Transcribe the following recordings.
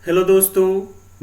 Hello दोस्तों,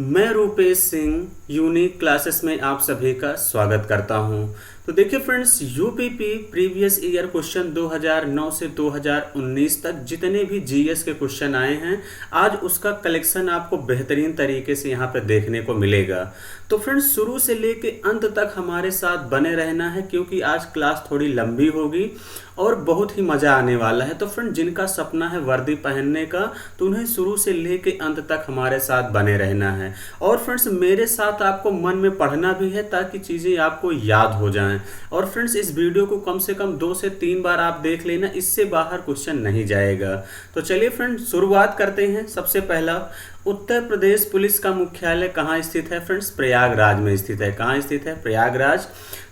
मैं Rupesh Singh unique classes में आप सभी का स्वागत करता हूं। तो देखिए friends, UPP previous year question 2009 से 2019 तक जितने भी जीएस के क्वेश्चन आए हैं, आज उसका कलेक्शन आपको बेहतरीन तरीके से यहाँ पे देखने को मिलेगा। तो फ्रेंड्स, शुरू से लेके अंत तक हमारे साथ बने रहना है, क्योंकि आज क्लास थोड़ी लंबी होगी और बहुत ही मज़ा आने वाला है। तो फ्रेंड, जिनका सपना है वर्दी पहनने का, तो उन्हें शुरू से लेके अंत तक हमारे साथ बने रहना है। और फ्रेंड्स, मेरे साथ आपको मन में पढ़ना भी है ताकि चीज़ें आपको याद हो जाएं। और फ्रेंड्स, इस वीडियो को कम से कम 2 से 3 बार आप देख लेना, इससे बाहर क्वेश्चन नहीं जाएगा। तो चलिए फ्रेंड्स, शुरुआत करते हैं। सबसे पहला, उत्तर प्रदेश पुलिस का मुख्यालय कहाँ स्थित है? फ्रेंड्स, प्रयागराज में स्थित है। कहाँ स्थित है? प्रयागराज।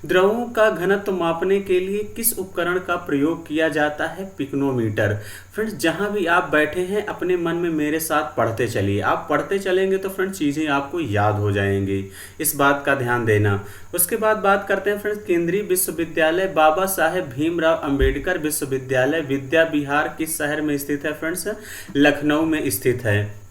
द्रवों का घनत्व मापने के लिए किस उपकरण का प्रयोग किया जाता है? पिक्नोमीटर। फ्रेंड्स, जहां भी आप बैठे हैं अपने मन में मेरे साथ पढ़ते चलिए। आप पढ़ते चलेंगे तो फ्रेंड्स चीज़ें आपको याद हो जाएंगी, इस बात का ध्यान देना। उसके बाद बात करते हैं फ्रेंड्स, केंद्रीय विश्वविद्यालय बाबा साहेब भीमराव अंबेडकर विश्वविद्यालय विद्या विहार किस शहर में स्थित है? फ्रेंड्स, लखनऊ में स्थित है।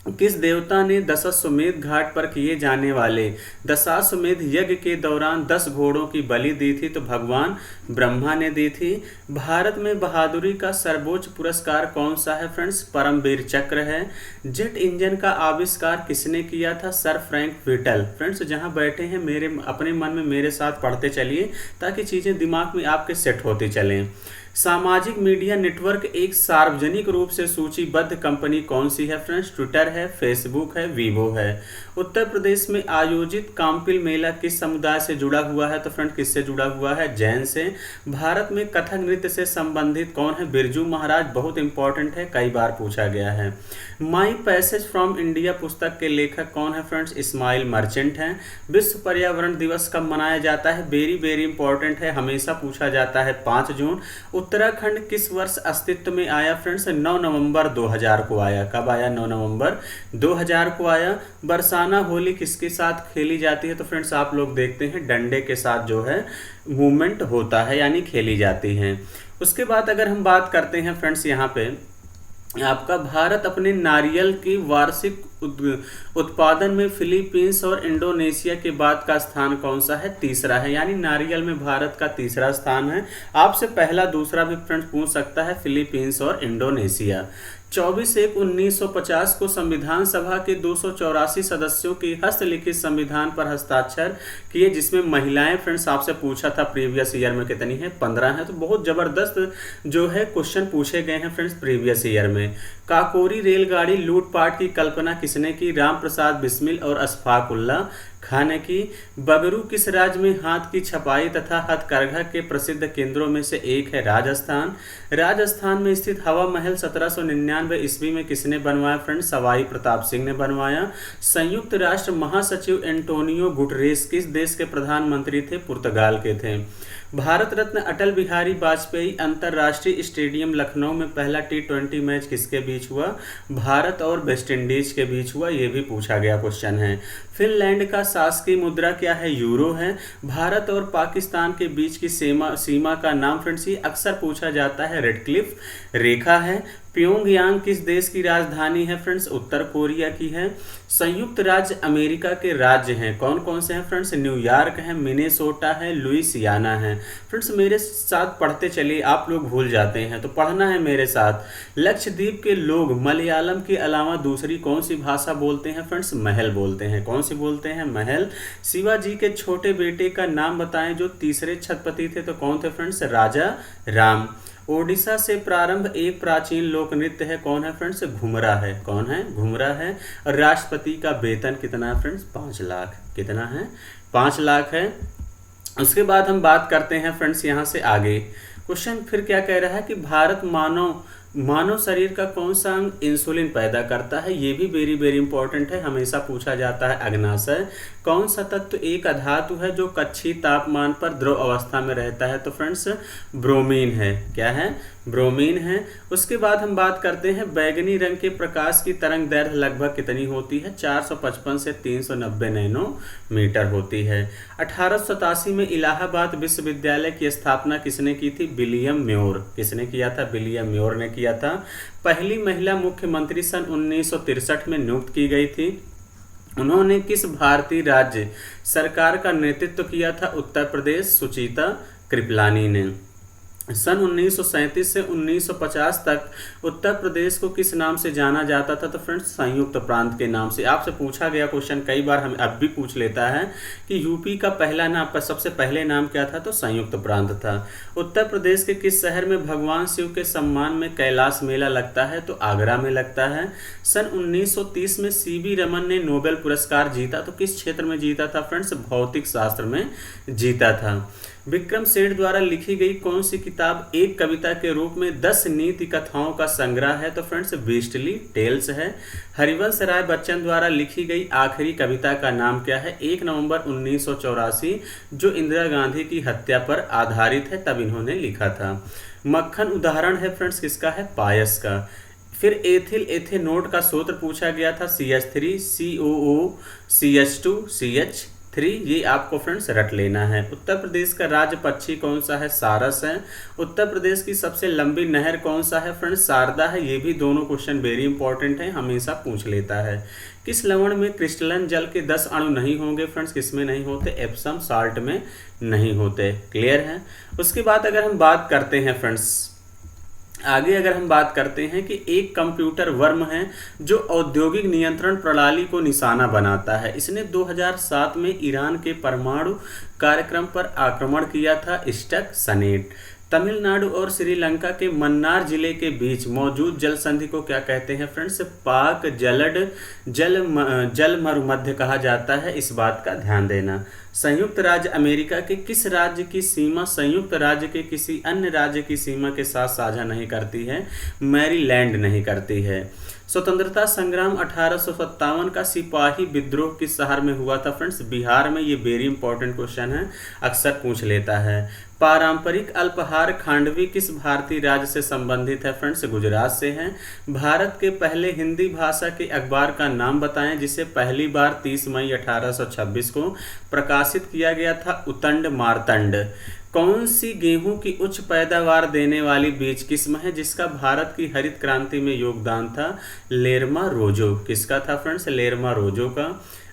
किस देवता ने दशाश्वमेध घाट पर किए जाने वाले दशाश्वमेध यज्ञ के दौरान 10 घोड़ों की बलि दी थी? तो भगवान ब्रह्मा ने दी थी। भारत में बहादुरी का सर्वोच्च पुरस्कार कौन सा है? फ्रेंड्स, परमवीर चक्र है। जेट इंजन का आविष्कार किसने किया था? Sir Frank Whittle. फ्रेंड्स, जहां बैठे हैं मेरे अपने मन में मेरे साथ पढ़ते चलिए ताकि चीज़ें दिमाग में आपके सेट होती चलें। सामाजिक मीडिया नेटवर्क एक सार्वजनिक रूप से सूचीबद्ध कंपनी कौन सी है? फ्रेंड्स, ट्विटर है, फेसबुक है, वीवो है। उत्तर प्रदेश में आयोजित काम्पिल मेला किस समुदाय से जुड़ा हुआ है? तो फ्रेंड, किससे जुड़ा हुआ है? जैन से। भारत में कथक नृत्य से संबंधित कौन है? बिरजू महाराज। बहुत इंपॉर्टेंट है, कई बार पूछा गया है। माई पैसेज फ्रॉम इंडिया पुस्तक के लेखक कौन है? फ्रेंड्स, इस्माइल मर्चेंट हैं। विश्व पर्यावरण दिवस कब मनाया जाता है? वेरी वेरी इंपॉर्टेंट है, हमेशा पूछा जाता है, 5 जून। उत्तराखंड किस वर्ष अस्तित्व में आया? फ्रेंड्स, 9 नवंबर 2000 को आया। कब आया? 9 नवंबर 2000 को आया। बरसाना होली किसके साथ खेली जाती है? तो फ्रेंड्स, आप लोग देखते हैं डंडे के साथ जो है मूवमेंट होता है, यानी खेली जाती हैं। उसके बाद अगर हम बात करते हैं फ्रेंड्स, यहाँ पे आपका भारत अपने नारियल की वार्षिक उत्पादन में फिलीपींस और इंडोनेशिया के बाद का स्थान कौन सा है? तीसरा है, यानी नारियल में भारत का तीसरा स्थान है। आपसे पहला दूसरा भी फ्रेंड्स पूछ सकता है, फिलीपींस और इंडोनेशिया। 24/1/1950 को संविधान सभा के 284 सदस्यों की हस्तलिखित संविधान पर हस्ताक्षर किए, जिसमें महिलाएं फ्रेंड्स आपसे पूछा था प्रीवियस ईयर में कितनी है? 15 है। तो बहुत जबरदस्त जो है क्वेश्चन पूछे गए हैं फ्रेंड्स प्रीवियस ईयर में। काकोरी रेलगाड़ी लूटपाट की कल्पना किसने की? राम प्रसाद बिस्मिल और अशफाक उल्लाह खां ने की। बगरू किस राज्य में हाथ की छपाई तथा हथकरघा के प्रसिद्ध केंद्रों में से एक है? राजस्थान। राजस्थान में स्थित हवा महल 1799 ईस्वी में किसने बनवाया? फ्रेंड्स, सवाई प्रताप सिंह ने बनवाया। संयुक्त राष्ट्र महासचिव एंटोनियो गुटरेस किस देश के प्रधानमंत्री थे? पुर्तगाल के थे। भारत रत्न अटल बिहारी वाजपेयी अंतर्राष्ट्रीय स्टेडियम लखनऊ में पहला T20 मैच किसके बीच हुआ? भारत और वेस्ट इंडीज के बीच हुआ। ये भी पूछा गया क्वेश्चन है। फिनलैंड का शासकीय मुद्रा क्या है? यूरो है। भारत और पाकिस्तान के बीच की सीमा का नाम फ्रेंड्स, ये अक्सर पूछा जाता है, रेडक्लिफ रेखा है। प्योंगयांग किस देश की राजधानी है? फ्रेंड्स, उत्तर कोरिया की है। संयुक्त राज्य अमेरिका के राज्य हैं, कौन कौन से हैं? फ्रेंड्स, न्यूयॉर्क है, मिनेसोटा है, लुइसियाना है। फ्रेंड्स, मेरे साथ पढ़ते चलिए, आप लोग भूल जाते हैं तो पढ़ना है मेरे साथ। लक्षद्वीप के लोग मलयालम के अलावा दूसरी कौन सी भाषा बोलते हैं? फ्रेंड्स, महल बोलते हैं। कौन सी बोलते हैं? महल। शिवाजी के छोटे बेटे का नाम बताएं जो तीसरे छत्रपति थे, तो कौन थे? फ्रेंड्स, राजा राम। ओडिशा से प्रारंभ एक प्राचीन लोक नृत्य है, कौन है? फ्रेंड्स, घुमरा है। कौन है? घुमरा है। और राष्ट्रपति का वेतन कितना है? फ्रेंड्स, 5 लाख। कितना है? 5 लाख है। उसके बाद हम बात करते हैं फ्रेंड्स यहाँ से आगे। क्वेश्चन फिर क्या कह रहा है कि भारत मानव शरीर का कौन सा अंग इंसुलिन पैदा करता है? ये भी वेरी वेरी इंपॉर्टेंट है, हमेशा पूछा जाता है, अग्नाशय। कौन सा तत्व एक अधातु है जो कक्षीय तापमान पर द्रव अवस्था में रहता है? तो फ्रेंड्स, ब्रोमीन है। क्या है? ब्रोमीन है। उसके बाद हम बात करते हैं बैगनी रंग के प्रकाश की तरंग दैर्घ्य लगभग कितनी होती है? 455 से 390 नैनोमीटर होती है। 1887 में इलाहाबाद विश्वविद्यालय की स्थापना किसने की थी? William more. किसने किया था? विलियम म्योर ने किया। किया था। पहली महिला मुख्यमंत्री सन 1963 में नियुक्त की गई थी। उन्होंने किस भारतीय राज्य सरकार का नेतृत्व किया था? उत्तर प्रदेश, सुचेता कृपलानी ने। सन 1937 से 1950 तक उत्तर प्रदेश को किस नाम से जाना जाता था? तो फ्रेंड्स संयुक्त प्रांत के नाम से। आपसे पूछा गया क्वेश्चन कई बार, हम अब भी पूछ लेता है कि यूपी का पहला नाम, सबसे पहले नाम क्या था? तो संयुक्त प्रांत था। उत्तर प्रदेश के किस शहर में भगवान शिव के सम्मान में कैलाश मेला लगता है? तो आगरा में लगता है। सन 1930 में सीवी रमन ने नोबेल पुरस्कार जीता, तो किस क्षेत्र में जीता था? फ्रेंड्स भौतिक शास्त्र में जीता था। विक्रम सेठ द्वारा लिखी गई कौन सी किताब एक कविता के रूप में 10 नीति कथाओं का संग्रह है? तो फ्रेंड्स बीस्टली टेल्स है। हरिवंश राय बच्चन द्वारा लिखी गई आखिरी कविता का नाम क्या है? 1 नवंबर 1984, जो इंदिरा गांधी की हत्या पर आधारित है, तब इन्होंने लिखा था। मक्खन उदाहरण है फ्रेंड्स किसका है? पायस का। फिर एथिल एथेनोड का सूत्र पूछा गया था, CH3 COO CH2 CH3। ये आपको फ्रेंड्स रट लेना है। उत्तर प्रदेश का राज्य पक्षी कौन सा है? सारस है। उत्तर प्रदेश की सबसे लंबी नहर कौन सा है? फ्रेंड्स शारदा है। ये भी दोनों क्वेश्चन वेरी इंपॉर्टेंट है, हमेशा पूछ लेता है। किस लवण में क्रिस्टलन जल के 10 अणु नहीं होंगे? फ्रेंड्स किसमें नहीं होते? एप्सम साल्ट में नहीं होते। क्लियर है। उसके बाद अगर हम बात करते हैं फ्रेंड्स आगे, अगर हम बात करते हैं कि एक कंप्यूटर वर्म है जो औद्योगिक नियंत्रण प्रणाली को निशाना बनाता है। इसने 2007 में ईरान के परमाणु कार्यक्रम पर आक्रमण किया था। स्टक्सनेट। तमिलनाडु और श्रीलंका के मन्नार जिले के बीच मौजूद जल संधि को क्या कहते हैं? फ्रेंड्स पाक जल मरुमध्य कहा जाता है। इस बात का ध्यान देना। संयुक्त राज्य अमेरिका के किस राज्य की सीमा संयुक्त राज्य के किसी अन्य राज्य की सीमा के साथ साझा नहीं करती है? मैरीलैंड नहीं करती है। स्वतंत्रता संग्राम 1857 का सिपाही विद्रोह किस शहर में हुआ था? फ्रेंड्स बिहार में। ये वेरी इंपॉर्टेंट क्वेश्चन है, अक्सर पूछ लेता है। पारंपरिक अल्पाहार खांडवी किस भारतीय राज्य से संबंधित है? फ्रेंड्स गुजरात से है। भारत के पहले हिंदी भाषा के अखबार का नाम बताएं जिसे पहली बार 30 मई 1826 को प्रकाशित किया गया था। उतंड मार्तंड। कौन सी गेहूं की उच्च पैदावार देने वाली बीज किस्म है जिसका भारत की हरित क्रांति में योगदान था? लेरमा रोजो। किसका था फ्रेंड्स? लेरमा रोजो का।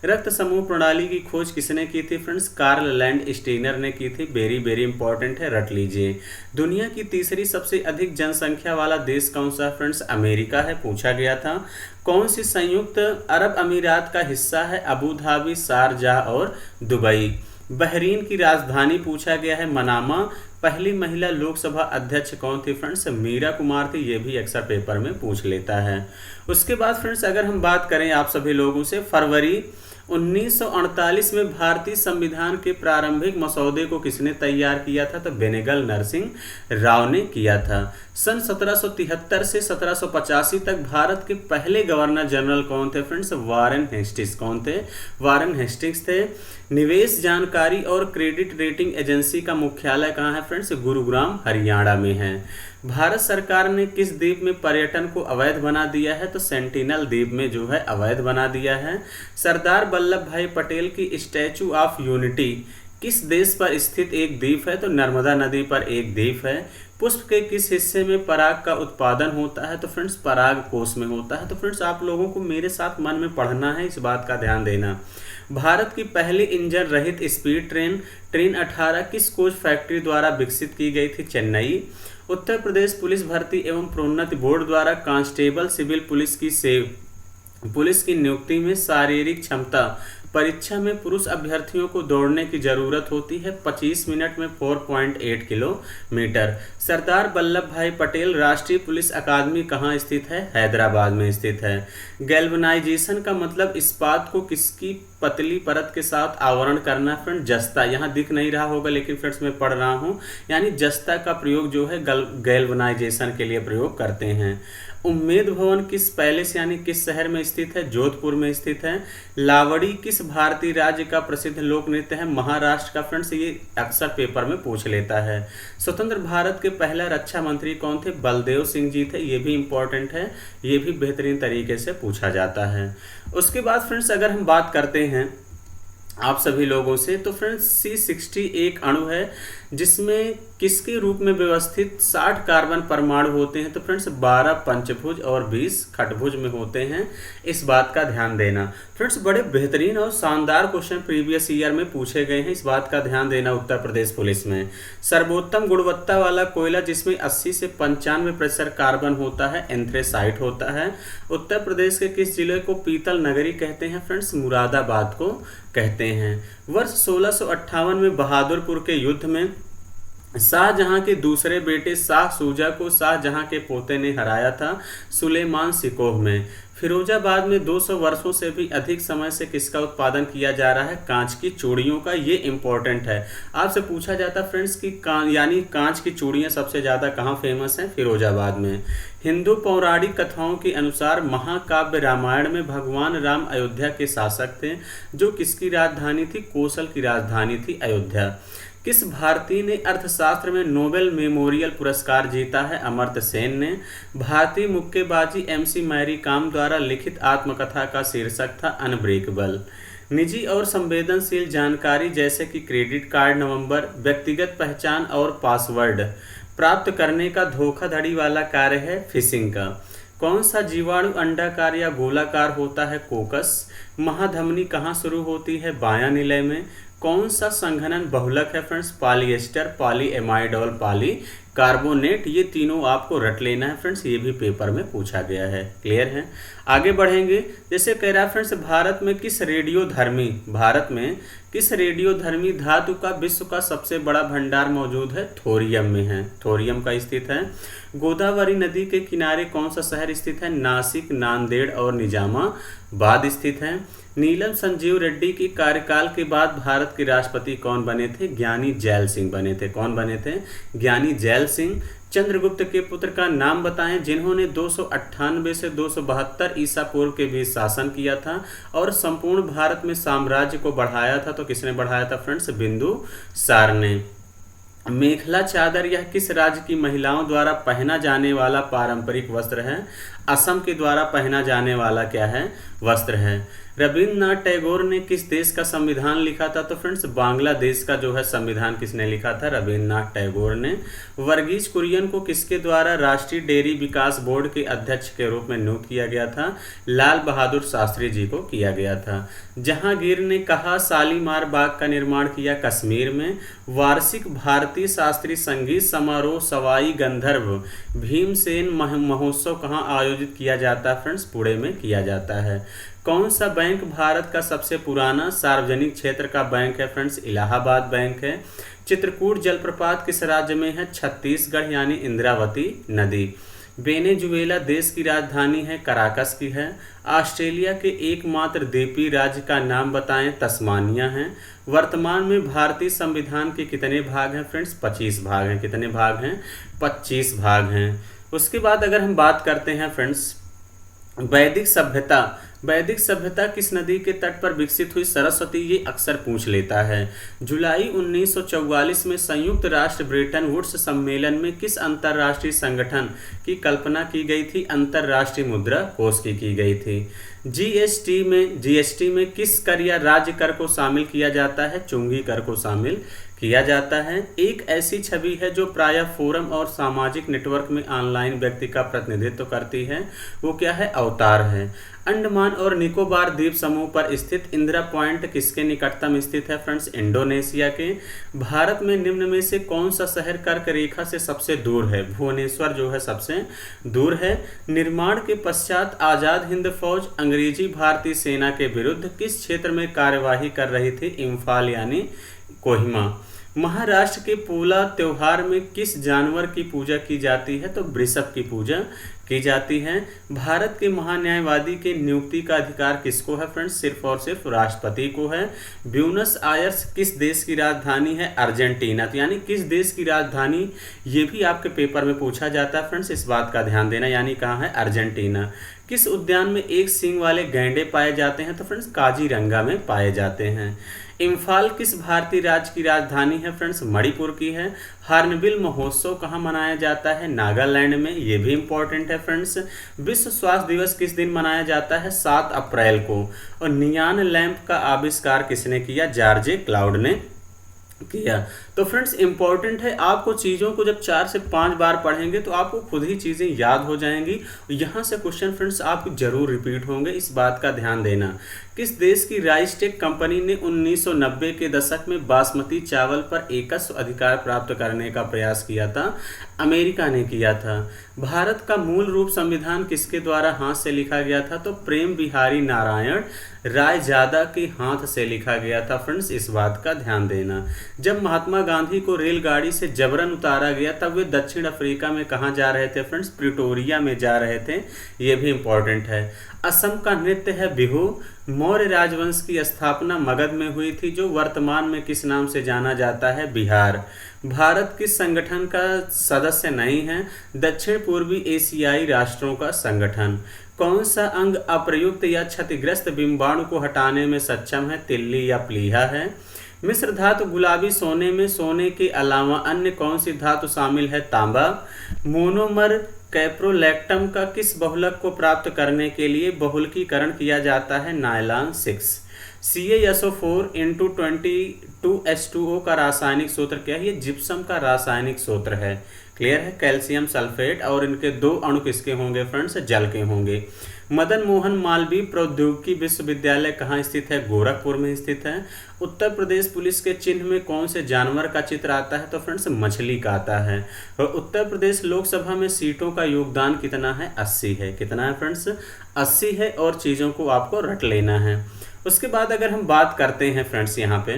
रक्त समूह प्रणाली की खोज किसने की थी? फ्रेंड्स कार्ल लैंड स्टीनर ने की थी। वेरी वेरी इंपॉर्टेंट है, रट लीजिए। दुनिया की तीसरी सबसे अधिक जनसंख्या वाला देश कौन सा है? फ्रेंड्स अमेरिका है, पूछा गया था। कौन सी संयुक्त अरब अमीरात का हिस्सा है? अबू धाबी, शारजाह और दुबई। बहरीन की राजधानी पूछा गया है मनामा। पहली महिला लोकसभा अध्यक्ष कौन थी? फ्रेंड्स मीरा कुमार थी। ये भी अक्सर पेपर में पूछ लेता है। उसके बाद फ्रेंड्स अगर हम बात करें आप सभी लोगों से, फरवरी 1948 में भारतीय संविधान के प्रारंभिक मसौदे को किसने तैयार किया था? तो बेनेगल नरसिंह राव ने किया था। सन 1773 से 1785 तक भारत के पहले गवर्नर जनरल कौन थे? Friends Warren Hastings. कौन थे? वारेन हेस्टिंग्स थे। निवेश जानकारी और क्रेडिट रेटिंग एजेंसी का मुख्यालय कहाँ है? फ्रेंड्स गुरुग्राम हरियाणा में है। भारत सरकार ने किस द्वीप में पर्यटन को अवैध बना दिया है? तो सेंटिनल द्वीप में जो है अवैध बना दिया है। सरदार वल्लभ भाई पटेल की स्टैचू ऑफ यूनिटी किस देश पर स्थित एक द्वीप है? तो नर्मदा नदी पर एक द्वीप है। पुष्प के किस हिस्से में पराग का उत्पादन होता है? तो फ्रेंड्स पराग कोश में होता है। तो फ्रेंड्स आप लोगों को मेरे साथ मन में पढ़ना है, इस बात का ध्यान देना। भारत की पहली इंजन रहित स्पीड ट्रेन 18 किस कोच फैक्ट्री द्वारा विकसित की गई थी? चेन्नई। उत्तर प्रदेश पुलिस भर्ती एवं प्रोन्नति बोर्ड द्वारा कांस्टेबल सिविल पुलिस की नियुक्ति में शारीरिक क्षमता परीक्षा में पुरुष अभ्यर्थियों को दौड़ने की जरूरत होती है 25 मिनट में 4.8 किलोमीटर। सरदार वल्लभ भाई पटेल राष्ट्रीय पुलिस अकादमी कहाँ स्थित है? हैदराबाद में स्थित है। गैल्वनाइजेशन का मतलब इस्पात को किसकी पतली परत के साथ आवरण करना? फ्रेंड जस्ता। यहाँ दिख नहीं रहा होगा लेकिन फ्रेंड्स मैं पढ़ रहा हूँ, यानी जस्ता का प्रयोग जो है गैल्वनाइजेशन के लिए प्रयोग करते हैं। उम्मेद भवन किस पैलेस यानी किस शहर में स्थित है? जोधपुर में स्थित है। लावड़ी किस भारतीय राज्य का प्रसिद्ध लोक नृत्य है? महाराष्ट्र का। फ्रेंड्स ये अक्सर पेपर में पूछ लेता है। स्वतंत्र भारत के पहला रक्षा मंत्री कौन थे? बलदेव सिंह जी थे। ये भी इंपॉर्टेंट है, ये भी बेहतरीन तरीके से पूछा जाता है। उसके बाद फ्रेंड्स अगर हम बात करते हैं आप सभी लोगों से, तो फ्रेंड्स C60 एक अणु है जिसमें किसके रूप में व्यवस्थित 60 कार्बन परमाणु होते हैं? तो फ्रेंड्स 12 पंचभुज और 20 खटभुज में होते हैं, इस बात का ध्यान देना। फ्रेंड्स बड़े बेहतरीन और शानदार क्वेश्चन प्रीवियस ईयर में पूछे गए हैं, इस बात का ध्यान देना। उत्तर प्रदेश पुलिस में सर्वोत्तम गुणवत्ता वाला कोयला जिसमें 80 से 95% कार्बन होता है, एंथ्रेसाइट होता है। उत्तर प्रदेश के किस जिले को पीतल नगरी कहते हैं? फ्रेंड्स मुरादाबाद को कहते हैं। वर्ष 1658 में बहादुरपुर के युद्ध में शाहजहां के दूसरे बेटे शाह सूजा को शाहजहां के पोते ने हराया था, सुलेमान सिकोह में। फिरोजाबाद में 200 वर्षों से भी अधिक समय से किसका उत्पादन किया जा रहा है? कांच की चूड़ियों का। ये इंपॉर्टेंट है, आपसे पूछा जाता है फ्रेंड्स कि कांच की चूड़ियां सबसे ज़्यादा कहाँ फेमस हैं? फिरोजाबाद में। हिंदू पौराणिक कथाओं के अनुसार महाकाव्य रामायण में भगवान राम अयोध्या के शासक थे, जो किसकी राजधानी थी? कोसल की राजधानी थी अयोध्या। किस भारतीय ने अर्थशास्त्र में नोबेल मेमोरियल पुरस्कार जीता है? अमर्त्य सेन ने। भारतीय मुक्केबाजी MC मैरी कॉम द्वारा लिखित आत्मकथा का शीर्षक था अनब्रेकेबल। निजी और संवेदनशील जानकारी जैसे कि क्रेडिट कार्ड नंबर, व्यक्तिगत पहचान और पासवर्ड प्राप्त करने का धोखाधड़ी वाला कार्य है फिशिंग का। कौन सा जीवाणु अंडाकार या गोलाकार होता है? कोकस। महाधमनी कहाँ शुरू होती है? बायां निलय में। कौन सा संघनन बहुलक है? Friends polyester, polyamide, polycarbonate. ये तीनों आपको रट लेना है फ्रेंड्स, ये भी पेपर में पूछा गया है। क्लियर है? आगे बढ़ेंगे। जैसे कह रहा है फ्रेंड्स भारत में किस रेडियोधर्मी धातु का विश्व का सबसे बड़ा भंडार मौजूद है? थोरियम में है, थोरियम का स्थित है। गोदावरी नदी के किनारे कौन सा शहर स्थित है? नासिक, नांदेड़ और निजामाबाद स्थित है। नीलम संजीव रेड्डी के कार्यकाल के बाद भारत के राष्ट्रपति कौन बने थे? ज्ञानी जैल सिंह बने थे। कौन बने थे? ज्ञानी जैल सिंह। चंद्रगुप्त के पुत्र का नाम बताएं जिन्होंने 298 से 272 ईसा पूर्व के बीच शासन किया था और संपूर्ण भारत में साम्राज्य को बढ़ाया था। तो किसने बढ़ाया था फ्रेंड्स? बिंदुसार ने। मेखला चादर यह किस राज्य की महिलाओं द्वारा पहना जाने वाला पारंपरिक वस्त्र है? असम के द्वारा पहना जाने वाला क्या है? वस्त्र है। रविन्द्रनाथ टैगोर ने किस देश का संविधान लिखा था? तो फ्रेंड्स बांग्लादेश का जो है संविधान किसने लिखा था? रविन्द्रनाथ टैगोर ने। वर्गीज कुरियन को किसके द्वारा राष्ट्रीय डेयरी विकास बोर्ड के अध्यक्ष के रूप में नियुक्त किया गया था? लाल बहादुर शास्त्री जी को किया गया था। जहांगीर ने कहा शालीमार बाग का निर्माण किया? कश्मीर में। वार्षिक भारतीय शास्त्रीय संगीत समारोह सवाई गंधर्व भीमसेन महोत्सव कहाँ आयोजित किया जाता है? फ्रेंड्स पुणे में किया जाता है। कौन सा बैंक भारत का सबसे पुराना सार्वजनिक क्षेत्र का बैंक है? फ्रेंड्स इलाहाबाद बैंक है। चित्रकूट जलप्रपात किस राज्य में है? छत्तीसगढ़, यानी इंद्रावती नदी। वेनेजुएला देश की राजधानी है? कराकस की है। ऑस्ट्रेलिया के एकमात्र द्वीपीय राज्य का नाम बताएं? तस्मानिया है। वर्तमान में भारतीय संविधान के कितने भाग हैं? फ्रेंड्स 25 भाग हैं। कितने भाग हैं? 25 भाग हैं। उसके बाद अगर हम बात करते हैं फ्रेंड्स वैदिक सभ्यता किस नदी के तट पर विकसित हुई? सरस्वती। ये अक्सर पूछ लेता है। जुलाई 1944 में संयुक्त राष्ट्र ब्रेटन वुड्स सम्मेलन में किस अंतर्राष्ट्रीय संगठन की कल्पना की गई थी? अंतर्राष्ट्रीय मुद्रा कोष की गई थी। जीएसटी में किस कर या राज्य कर को शामिल किया जाता है? चुंगी कर को शामिल किया जाता है। एक ऐसी छवि है जो प्रायः फोरम और सामाजिक नेटवर्क में ऑनलाइन व्यक्ति का प्रतिनिधित्व करती है, वो क्या है? अवतार है। अंडमान और निकोबार द्वीप समूह पर स्थित इंदिरा पॉइंट किसके निकटतम स्थित है? फ्रेंड्स इंडोनेशिया के। भारत में निम्न में से कौन सा शहर कर्क रेखा से सबसे दूर है? भुवनेश्वर जो है सबसे दूर है। निर्माण के पश्चात आजाद हिंद फौज अंग्रेजी भारतीय सेना के विरुद्ध किस क्षेत्र में कार्यवाही कर रही थी? इम्फाल यानी कोहिमा। महाराष्ट्र के पोला त्योहार में किस जानवर की पूजा की जाती है? तो वृषभ की पूजा की जाती है। भारत के महान्यायवादी के नियुक्ति का अधिकार किसको है? फ्रेंड्स सिर्फ और सिर्फ राष्ट्रपति को है। ब्यूनस आयर्स किस देश की राजधानी है? अर्जेंटीना। तो यानी किस देश की राजधानी, ये भी आपके पेपर में पूछा जाता है फ्रेंड्स, इस बात का ध्यान देना। यानी कहाँ है? अर्जेंटीना। किस उद्यान में एक सींग वाले गैंडे पाए जाते हैं? तो फ्रेंड्स काजीरंगा में पाए जाते हैं। इम्फाल किस भारतीय राज्य की राजधानी है? फ्रेंड्स मणिपुर की है। हार्नबिल महोत्सव कहाँ मनाया जाता है? नागालैंड में। ये भी इंपॉर्टेंट है फ्रेंड्स। विश्व स्वास्थ्य दिवस किस दिन मनाया जाता है? 7 अप्रैल को। और नियान लैंप का आविष्कार किसने किया? जॉर्ज क्लाउड ने किया। तो फ्रेंड्स इंपॉर्टेंट है, आपको चीज़ों को जब 4 से 5 बार पढ़ेंगे तो आपको खुद ही चीज़ें याद हो जाएंगी। यहाँ से क्वेश्चन फ्रेंड्स आपको जरूर रिपीट होंगे, इस बात का ध्यान देना। किस देश की राइसटेक कंपनी ने 1990 के दशक में बासमती चावल पर एकस्व अधिकार प्राप्त करने का प्रयास किया था? अमेरिका ने किया था। भारत का मूल रूप संविधान किसके द्वारा हाथ से लिखा गया था? तो प्रेम बिहारी नारायण रायजादा के हाथ से लिखा गया था। फ्रेंड्स इस बात का ध्यान देना। जब महात्मा गांधी को रेलगाड़ी से जबरन उतारा गया तब वे दक्षिण अफ्रीका में कहाँ जा रहे थे? फ्रेंड्स प्रिटोरिया में जा रहे थे, ये भी इंपॉर्टेंट है। असम का नृत्य है बिहू। मौर्य राजवंश की स्थापना मगध में हुई थी, जो वर्तमान में किस नाम से जाना जाता है? बिहार। भारत किस संगठन का सदस्य नहीं है? दक्षिण पूर्वी एशियाई राष्ट्रों का संगठन। कौन सा अंग अप्रयुक्त या क्षतिग्रस्त बिंबाणु को हटाने में सक्षम है? तिल्ली या प्लीहा है। मिश्र धातु गुलाबी सोने में सोने के अलावा अन्य कौन सी धातु शामिल है? तांबा। मोनोमर कैप्रोलैक्टम का किस बहुलक को प्राप्त करने के लिए बहुलकीकरण किया जाता है? नायलॉन 6। CaSO4 इंटू 22H2O का रासायनिक सूत्र क्या है? ये जिप्सम का रासायनिक सूत्र है। क्लियर है? Calcium sulphate. और इनके 2 अणु किसके होंगे फ्रेंड्स? जल के होंगे। मदन मोहन मालवीय प्रौद्योगिकी विश्वविद्यालय कहाँ स्थित है? गोरखपुर में स्थित है। उत्तर प्रदेश पुलिस के चिन्ह में कौन से जानवर का चित्र आता है? तो फ्रेंड्स मछली का आता है। और उत्तर प्रदेश लोकसभा में सीटों का योगदान कितना है? 80 है। कितना है फ्रेंड्स? 80 है। और चीज़ों को आपको रट लेना है। उसके बाद अगर हम बात करते हैं फ्रेंड्स, यहाँ पे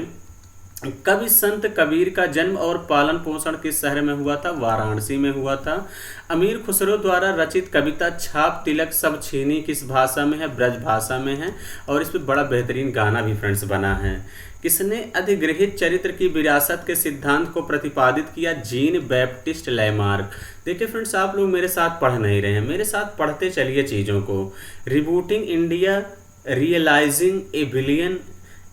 कवि संत कबीर का जन्म और पालन पोषण किस शहर में हुआ था? वाराणसी में हुआ था। अमीर खुसरो द्वारा रचित कविता छाप तिलक सब छीनी किस भाषा में है? ब्रज भाषा में है। और इस पर बड़ा बेहतरीन गाना भी फ्रेंड्स बना है। किसने अधिगृहित चरित्र की विरासत के सिद्धांत को प्रतिपादित किया? Jean Baptiste Lamarck. देखिए फ्रेंड्स, आप लोग मेरे साथ पढ़ नहीं रहे हैं, मेरे साथ पढ़ते चलिए चीज़ों को। Rebooting India realizing a billion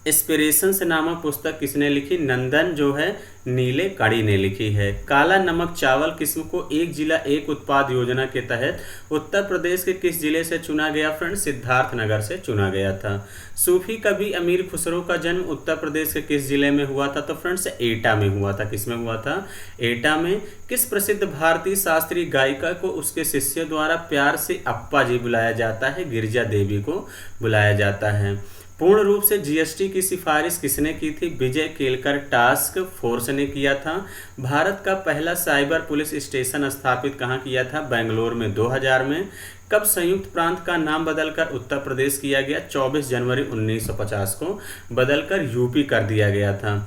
aspirations नामक पुस्तक किसने लिखी? नंदन जो है नीले कड़ी ने लिखी है। काला नमक चावल किस्म को एक जिला एक उत्पाद योजना के तहत उत्तर प्रदेश के किस जिले से चुना गया? फ्रेंड्स सिद्धार्थनगर से चुना गया था। सूफी कवि अमीर खुसरो का जन्म उत्तर प्रदेश के किस जिले में हुआ था? तो फ्रेंड्स एटा में हुआ था। किस में हुआ था? एटा में। किस प्रसिद्ध भारतीय शास्त्रीय गायिका को उसके शिष्यों द्वारा प्यार से अप्पा जी बुलाया जाता है? गिरिजा देवी को बुलाया जाता है। पूर्ण रूप से जीएसटी की सिफारिश किसने की थी? विजय केलकर टास्क फोर्स ने किया था। भारत का पहला साइबर पुलिस स्टेशन स्थापित कहाँ किया था? बेंगलोर में 2000 में। कब संयुक्त प्रांत का नाम बदलकर उत्तर प्रदेश किया गया? 24 जनवरी 1950 को बदलकर यूपी कर दिया गया था।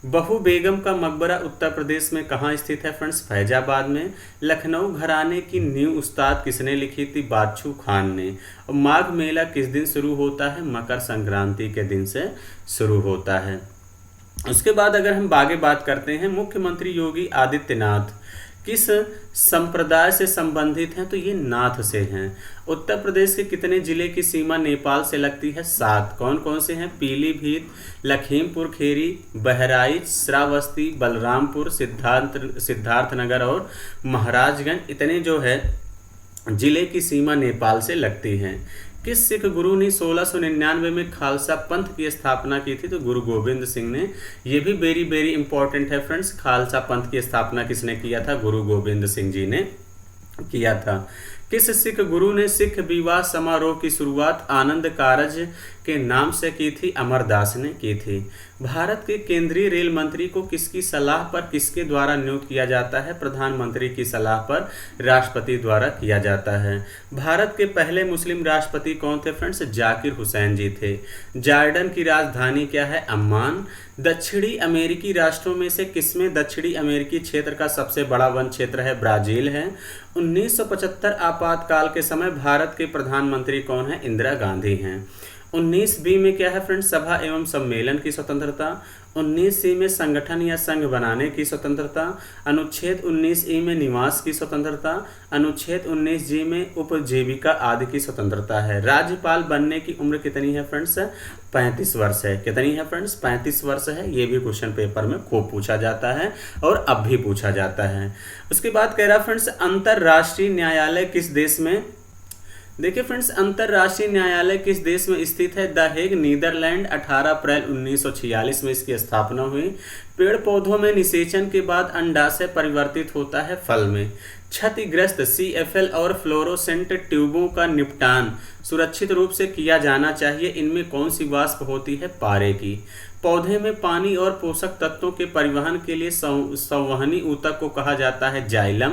बहू बेगम का मकबरा उत्तर प्रदेश में कहाँ स्थित है? फ्रेंड्स फैजाबाद में। लखनऊ घराने की नींव उस्ताद किसने लिखी थी? बादशाह खान ने। और माघ मेला किस दिन शुरू होता है? मकर संक्रांति के दिन से शुरू होता है। उसके बाद अगर हम आगे बात करते हैं, मुख्यमंत्री योगी आदित्यनाथ किस संप्रदाय से संबंधित हैं? तो ये नाथ से हैं। उत्तर प्रदेश के कितने जिले की सीमा नेपाल से लगती है? 7। कौन कौन से हैं? पीलीभीत, लखीमपुर खेरी, बहराइच, श्रावस्ती, बलरामपुर, सिद्धार्थनगर और महाराजगंज। इतने जो है जिले की सीमा नेपाल से लगती हैं। किस सिख गुरु ने 1699 में खालसा पंथ की स्थापना की थी? तो गुरु गोविंद सिंह ने। ये भी वेरी वेरी इंपॉर्टेंट है फ्रेंड्स। खालसा पंथ की स्थापना किसने किया था? गुरु गोविंद सिंह जी ने किया था। किस सिख गुरु ने सिख विवाह समारोह की शुरुआत आनंद कारज के नाम से की थी? अमरदास ने की थी। भारत के केंद्रीय रेल मंत्री को किसकी सलाह पर किसके द्वारा नियुक्त किया जाता है? प्रधानमंत्री की सलाह पर राष्ट्रपति द्वारा किया जाता है। भारत के पहले मुस्लिम राष्ट्रपति कौन थे? फ्रेंड्स जाकिर हुसैन जी थे। जॉर्डन की राजधानी क्या है? अम्मान। दक्षिणी अमेरिकी राष्ट्रों में से किसमें दक्षिणी अमेरिकी क्षेत्र का सबसे बड़ा वन क्षेत्र है? ब्राजील है। 1975 आपातकाल के समय भारत के प्रधानमंत्री कौन है? इंदिरा गांधी हैं। 19B में क्या है फ्रेंड्स? सभा एवं सम्मेलन की स्वतंत्रता। 19C में संगठन या संघ बनाने की स्वतंत्रता। अनुच्छेद 19E में निवास की स्वतंत्रता। अनुच्छेद 19G में उपजीविका आदि की स्वतंत्रता है। राज्यपाल बनने की उम्र कितनी है फ्रेंड्स? 35 वर्ष है। कितनी है फ्रेंड्स? 35 वर्ष है। ये भी क्वेश्चन पेपर में खूब पूछा जाता है और अब भी पूछा जाता है। उसके बाद कह रहा फ्रेंड्स, अंतर्राष्ट्रीय न्यायालय किस देश में देखिए फ्रेंड्स, अंतर्राष्ट्रीय न्यायालय किस देश में स्थित है? The Hague, Netherlands. 18 अप्रैल 1946 में इसकी स्थापना हुई। पेड़ पौधों में निषेचन के बाद अंडाशय परिवर्तित होता है फल में। क्षतिग्रस्त CFL और फ्लोरोसेंट ट्यूबों का निपटान सुरक्षित रूप से किया जाना चाहिए। इनमें कौन सी वाष्प होती है? पारे की। पौधे में पानी और पोषक तत्वों के परिवहन के लिए संवहनी ऊतक को कहा जाता है जाइलम।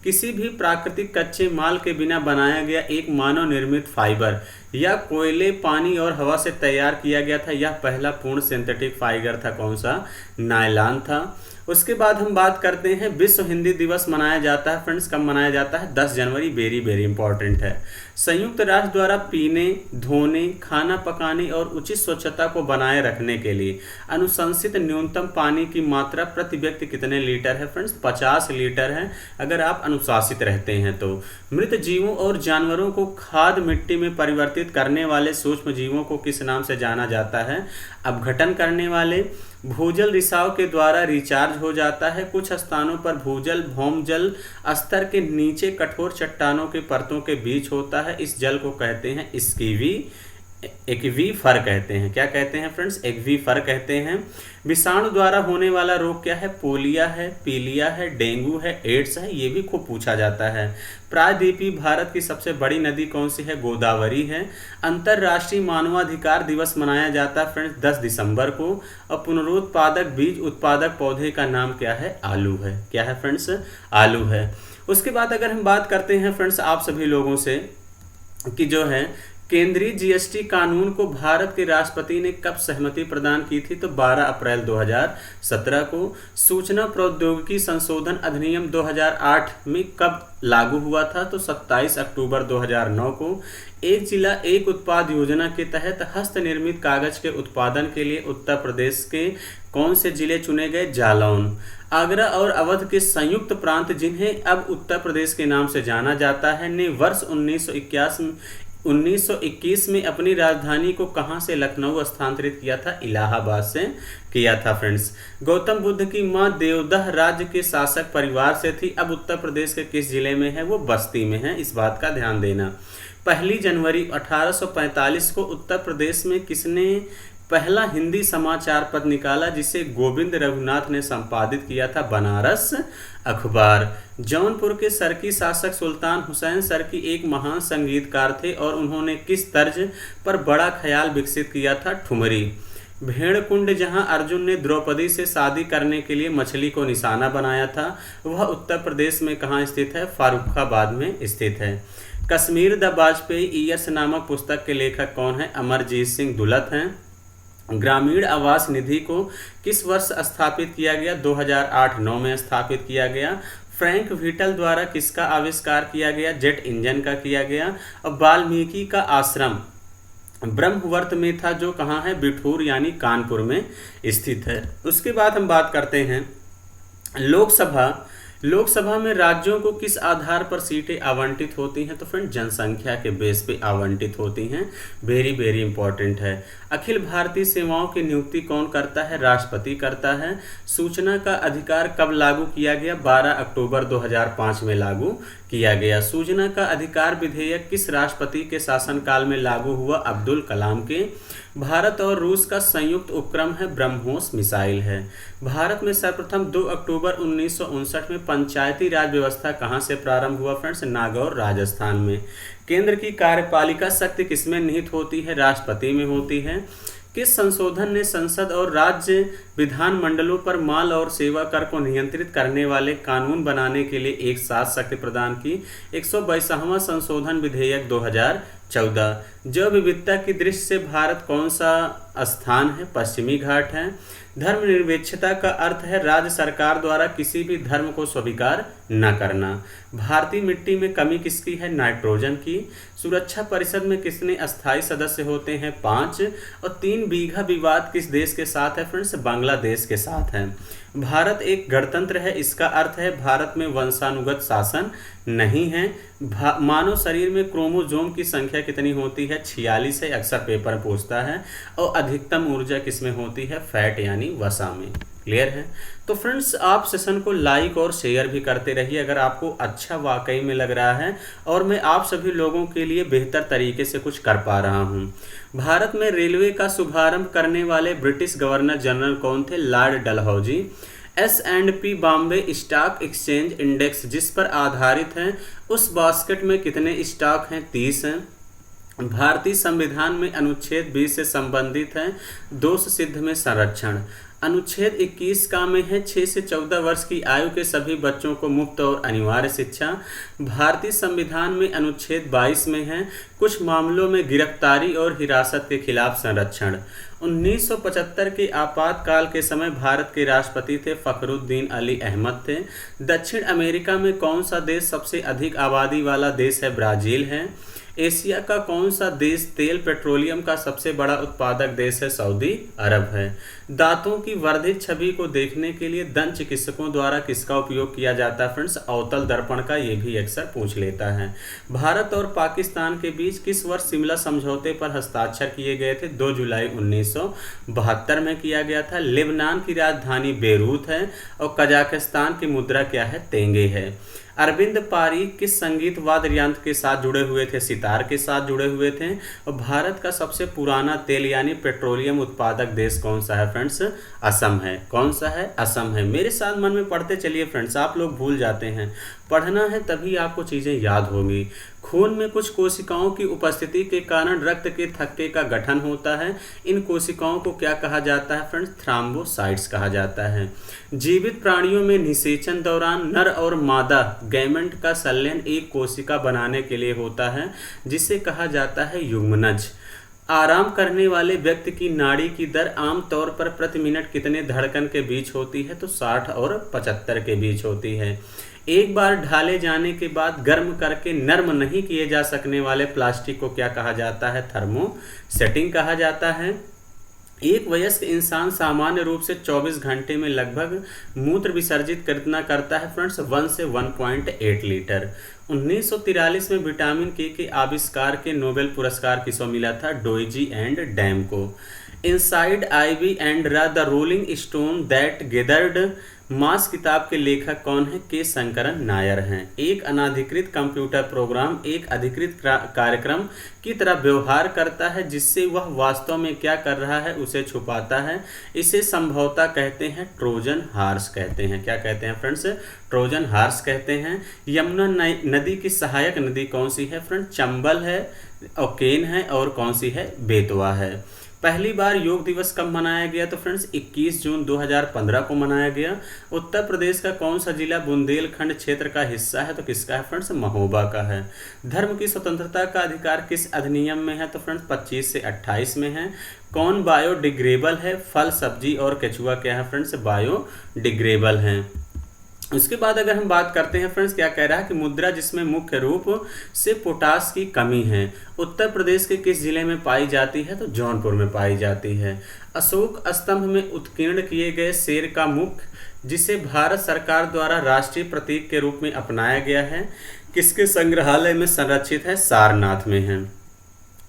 किसी भी प्राकृतिक कच्चे माल के बिना बनाया गया एक मानव निर्मित फाइबर या कोयले, पानी और हवा से तैयार किया गया था। यह पहला पूर्ण सिंथेटिक फाइबर था। कौन सा? नायलॉन था। उसके बाद हम बात करते हैं, विश्व हिंदी दिवस मनाया जाता है फ्रेंड्स, कब मनाया जाता है? 10 जनवरी। वेरी वेरी इंपॉर्टेंट है। संयुक्त राष्ट्र द्वारा पीने, धोने, खाना पकाने और उचित स्वच्छता को बनाए रखने के लिए अनुशंसित न्यूनतम पानी की मात्रा प्रति व्यक्ति कितने लीटर है फ्रेंड्स? 50 लीटर है, अगर आप अनुशासित रहते हैं तो। मृत जीवों और जानवरों को खाद मिट्टी में परिवर्तित करने वाले सूक्ष्म जीवों को किस नाम से जाना जाता है? अपघटन करने वाले। भूजल रिसाव के द्वारा रिचार्ज हो जाता है। कुछ स्थानों पर भूजल भौमजल स्तर के नीचे कठोर चट्टानों के परतों के बीच होता है। इस जल को कहते हैं एक्वीफर कहते हैं। क्या कहते हैं फ्रेंड्स? एक्वीफर कहते हैं। विषाणु द्वारा होने वाला रोग क्या है? पोलिया है, पीलिया है, डेंगू है, एड्स है। ये भी खूब पूछा जाता है। प्रायद्वीपीय भारत की सबसे बड़ी नदी कौन सी है? गोदावरी है। अंतर्राष्ट्रीय मानवाधिकार दिवस मनाया जाता है फ्रेंड्स 10 दिसंबर को। और पुनरुत्पादक बीज उत्पादक पौधे का नाम क्या है? आलू है। क्या है फ्रेंड्स? आलू है। उसके बाद अगर हम बात करते हैं फ्रेंड्स आप सभी लोगों से कि जो है केंद्रीय GST कानून को भारत के राष्ट्रपति ने कब सहमति प्रदान की थी? तो 12 अप्रैल 2017 को। सूचना प्रौद्योगिकी संशोधन अधिनियम 2008 में कब लागू हुआ था? तो 27 अक्टूबर 2009 को। एक जिला एक उत्पाद योजना के तहत हस्त निर्मित कागज के उत्पादन के लिए उत्तर प्रदेश के कौन से जिले चुने गए? जालौन। आगरा और अवध के संयुक्त प्रांत जिन्हें अब उत्तर प्रदेश के नाम से जाना जाता है ने वर्ष 1921 में अपनी राजधानी को कहां से लखनऊ स्थानांतरित किया था? इलाहाबाद से किया था फ्रेंड्स। गौतम बुद्ध की मां देवदह राज्य के शासक परिवार से थी। अब उत्तर प्रदेश के किस जिले में है? वो बस्ती में है। इस बात का ध्यान देना। 1 जनवरी 1845 को उत्तर प्रदेश में किसने पहला हिंदी समाचार पत्र निकाला जिसे गोविंद रघुनाथ ने संपादित किया था? बनारस अखबार। जौनपुर के सरकी शासक सुल्तान हुसैन सरकी एक महान संगीतकार थे और उन्होंने किस तर्ज पर बड़ा ख्याल विकसित किया था? ठुमरी। भेड़कुंड जहां अर्जुन ने द्रौपदी से शादी करने के लिए मछली को निशाना बनाया था वह उत्तर प्रदेश में कहाँ स्थित है? फारुखाबाद में स्थित है। कश्मीर द वाजपेयी ईयर्स नामक पुस्तक के लेखक कौन है? अमरजीत सिंह दुलत हैं। ग्रामीण आवास निधि को किस वर्ष स्थापित किया गया? 2008-9 में स्थापित किया गया। फ्रैंक व्हिटल द्वारा किसका आविष्कार किया गया? जेट इंजन का किया गया। और वाल्मीकि का आश्रम ब्रह्मवर्त में था जो कहाँ है? बिठूर यानी कानपुर में स्थित है। उसके बाद हम बात करते हैं लोकसभा में राज्यों को किस आधार पर सीटें आवंटित होती हैं? तो फ्रेंड जनसंख्या के बेस पे आवंटित होती हैं। वेरी वेरी इंपॉर्टेंट है। अखिल भारतीय सेवाओं की नियुक्ति कौन करता है? राष्ट्रपति करता है। सूचना का अधिकार कब लागू किया गया? 12 अक्टूबर 2005 में लागू किया गया। सूचना का अधिकार विधेयक किस राष्ट्रपति के शासनकाल में लागू हुआ? अब्दुल कलाम के। भारत और रूस का संयुक्त उपक्रम है ब्रह्मोस मिसाइल है। भारत में सर्वप्रथम 2 अक्टूबर 1959 में पंचायती राज व्यवस्था कहाँ से प्रारंभ हुआ फ्रेंड्स? नागौर राजस्थान में। केंद्र की कार्यपालिका शक्ति किसमें निहित होती है? राष्ट्रपति में होती है। किस संशोधन ने संसद और राज्य विधानमंडलों पर माल और सेवा कर को नियंत्रित करने वाले कानून बनाने के लिए एक साथ शक्ति प्रदान की? 122वां संशोधन विधेयक 2014। जैव विविधता की दृष्टि से भारत कौन सा स्थान है? पश्चिमी घाट है। धर्मनिरपेक्षता का अर्थ है राज्य सरकार द्वारा किसी भी धर्म को स्वीकार न करना। भारतीय मिट्टी में कमी किसकी है? नाइट्रोजन की। सुरक्षा परिषद में कितने अस्थायी सदस्य होते हैं? 5। और 3 बीघा विवाद किस देश के साथ है फ्रेंड्स? बांग्लादेश के साथ है। भारत एक गणतंत्र है, इसका अर्थ है भारत में वंशानुगत शासन नहीं है। मानव शरीर में क्रोमोसोम की संख्या कितनी होती है? 46 है, अक्सर पेपर पूछता है। और अधिकतम ऊर्जा किसमें होती है? फैट यानी वसा में। क्लियर है। तो फ्रेंड्स आप सेशन को लाइक और शेयर भी करते रहिए अगर आपको अच्छा वाकई में लग रहा है और मैं आप सभी लोगों के लिए बेहतर तरीके से कुछ कर पा रहा हूँ। भारत में रेलवे का शुभारंभ करने वाले ब्रिटिश गवर्नर जनरल कौन थे? Lord Dalhousie. S&P Bombay stock exchange index जिस पर आधारित है उस बास्केट में कितने स्टॉक हैं? 30 हैं। भारतीय संविधान में अनुच्छेद 20 से संबंधित है दोष सिद्ध में संरक्षण। अनुच्छेद 21 का में है 6 से 14 वर्ष की आयु के सभी बच्चों को मुफ्त और अनिवार्य शिक्षा। भारतीय संविधान में अनुच्छेद 22 में है कुछ मामलों में गिरफ्तारी और हिरासत के खिलाफ संरक्षण। 1975 के आपातकाल के समय भारत के राष्ट्रपति थे फखरुद्दीन अली अहमद थे। दक्षिण अमेरिका में कौन सा देश सबसे अधिक आबादी वाला देश है? ब्राज़ील है। एशिया का कौन सा देश तेल पेट्रोलियम का सबसे बड़ा उत्पादक देश है? सऊदी अरब है। दांतों की वर्धित छवि को देखने के लिए दंत चिकित्सकों द्वारा किसका उपयोग किया जाता है? फ्रेंड्स अवतल दर्पण का, ये भी अक्सर पूछ लेता है। भारत और पाकिस्तान के बीच किस वर्ष शिमला समझौते पर हस्ताक्षर किए गए थे? 2 जुलाई 1972 में किया गया था। लेबनान की राजधानी बेरूत है और कजाकिस्तान की मुद्रा क्या है? तेंगे है। अरविंद पारीख किस संगीत वाद्य यंत्र के साथ जुड़े हुए थे? सितार के साथ जुड़े हुए थे। और भारत का सबसे पुराना तेल यानी पेट्रोलियम उत्पादक देश कौन सा है? फ्रेंड्स असम है। कौन सा है? असम है। मेरे साथ मन में पढ़ते चलिए फ्रेंड्स, आप लोग भूल जाते हैं। पढ़ना है तभी आपको चीज़ें याद होंगी। खून में कुछ कोशिकाओं की उपस्थिति के कारण रक्त के थक्के का गठन होता है। इन कोशिकाओं को क्या कहा जाता है? फ्रेंड्स थ्रोम्बोसाइट्स कहा जाता है। जीवित प्राणियों में निषेचन दौरान नर और मादा गैमेट का संलयन एक कोशिका बनाने के लिए होता है जिसे कहा जाता है युग्मनज। आराम करने वाले व्यक्ति की नाड़ी की दर आमतौर पर प्रति मिनट कितने धड़कन के बीच होती है? तो 60 और 75 के बीच होती है। एक बार ढाले जाने के बाद गर्म करके नर्म नहीं किए जा सकने वाले प्लास्टिक को क्या कहा जाता है? थर्मोसेटिंग कहा जाता है। एक वयस्क इंसान सामान्य रूप से 24 घंटे में लगभग मूत्र विसर्जित कितना करता है? फ्रेंड्स 1 से 1.8 लीटर। 1943 में विटामिन के आविष्कार के नोबेल पुरस्कार किसको मिला था? डोइजी एंड डैम को। Inside ivy and the rolling stone that gathered moss किताब के लेखक कौन है? के शंकरन नायर हैं। एक अनाधिकृत कंप्यूटर प्रोग्राम एक अधिकृत कार्यक्रम की तरह व्यवहार करता है जिससे वह वास्तव में क्या कर रहा है उसे छुपाता है। इसे संभवतः कहते हैं ट्रोजन हॉर्स कहते हैं। क्या कहते हैं फ्रेंड्स? ट्रोजन हॉर्स कहते हैं। यमुना नदी की सहायक नदी कौन सी है? फ्रेंड्स चंबल है और केन है और कौन सी है? बेतवा है। पहली बार योग दिवस कब मनाया गया? तो फ्रेंड्स 21 जून 2015 को मनाया गया। उत्तर प्रदेश का कौन सा जिला बुंदेलखंड क्षेत्र का हिस्सा है? तो किसका है? फ्रेंड्स महोबा का है। धर्म की स्वतंत्रता का अधिकार किस अधिनियम में है? तो फ्रेंड्स 25 से 28 में है। कौन बायोडिग्रेडेबल है? फल, सब्जी और केचुआ क्या है? फ्रेंड्स बायोडिग्रेडेबल हैं। उसके बाद अगर हम बात करते हैं फ्रेंड्स, क्या कह रहा है कि मुद्रा जिसमें मुख्य रूप से पोटास की कमी है उत्तर प्रदेश के किस जिले में पाई जाती है? तो जौनपुर में पाई जाती है। अशोक स्तंभ में उत्कीर्ण किए गए शेर का मुख जिसे भारत सरकार द्वारा राष्ट्रीय प्रतीक के रूप में अपनाया गया है किसके संग्रहालय में संरक्षित है? सारनाथ में है।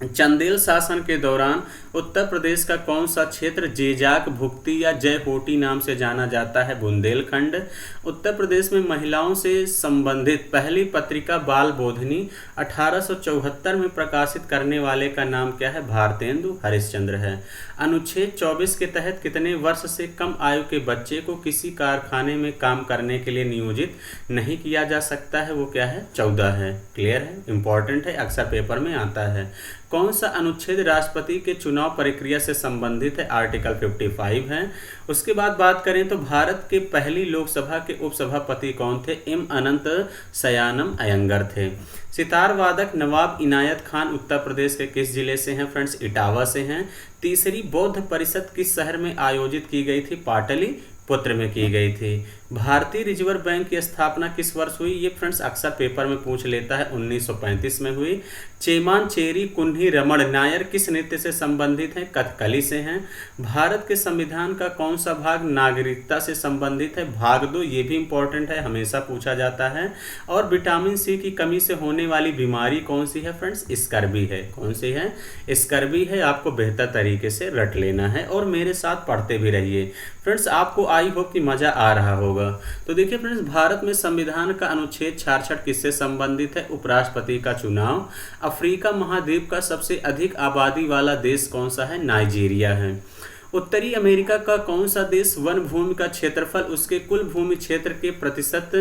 चंदेल शासन के दौरान उत्तर प्रदेश का कौन सा क्षेत्र जेजाक भुक्ति या जयहोटी नाम से जाना जाता है? बुंदेलखंड। उत्तर प्रदेश में महिलाओं से संबंधित पहली पत्रिका बाल बोधिनी 1874 में प्रकाशित करने वाले का नाम क्या है? भारतेंदु हरिश्चंद्र है। अनुच्छेद 24 के तहत कितने वर्ष से कम आयु के बच्चे को किसी कारखाने में काम करने के लिए नियोजित नहीं किया जा सकता है? वो क्या है? 14 है। क्लियर है, इंपॉर्टेंट है, अक्सर पेपर में आता है। कौन सा अनुच्छेद राष्ट्रपति के चुनाव प्रक्रिया से संबंधित है? आर्टिकल 55 है। उसके बाद बात करें तो भारत के पहली लोकसभा के उपसभापति कौन थे? एम अनंत शयानम अयंगर थे। सितार वादक नवाब इनायत खान उत्तर प्रदेश के किस जिले से हैं? फ्रेंड्स इटावा से हैं। तीसरी बौद्ध परिषद किस शहर में आयोजित की गई थी? पाटलिपुत्र में की गई थी। भारतीय रिजर्व बैंक की स्थापना किस वर्ष हुई? ये फ्रेंड्स अक्सर पेपर में पूछ लेता है, 1935 में हुई। चेमानचेरी कुन्ही रमण नायर किस नृत्य से संबंधित हैं? कथकली से हैं। भारत के संविधान का कौन सा भाग नागरिकता से संबंधित है? भाग 2, ये भी इंपॉर्टेंट है, हमेशा पूछा जाता है। और विटामिन सी की कमी से होने वाली बीमारी कौन सी है फ्रेंड्स? स्कर्वी है। कौन सी है? स्कर्वी है। आपको बेहतर तरीके से रट लेना है और मेरे साथ पढ़ते भी रहिए फ्रेंड्स। आपको आई होप कि मजा आ रहा होगा। तो देखिए फ्रेंड्स, भारत में संविधान का अनुच्छेद 66 किससे संबंधित है? उपराष्ट्रपति का चुनाव। अफ्रीका महाद्वीप का सबसे अधिक आबादी वाला देश कौन सा है? नाइजीरिया है। उत्तरी अमेरिका का कौन सा देश वन भूमि का क्षेत्रफल उसके कुल भूमि क्षेत्र के प्रतिशत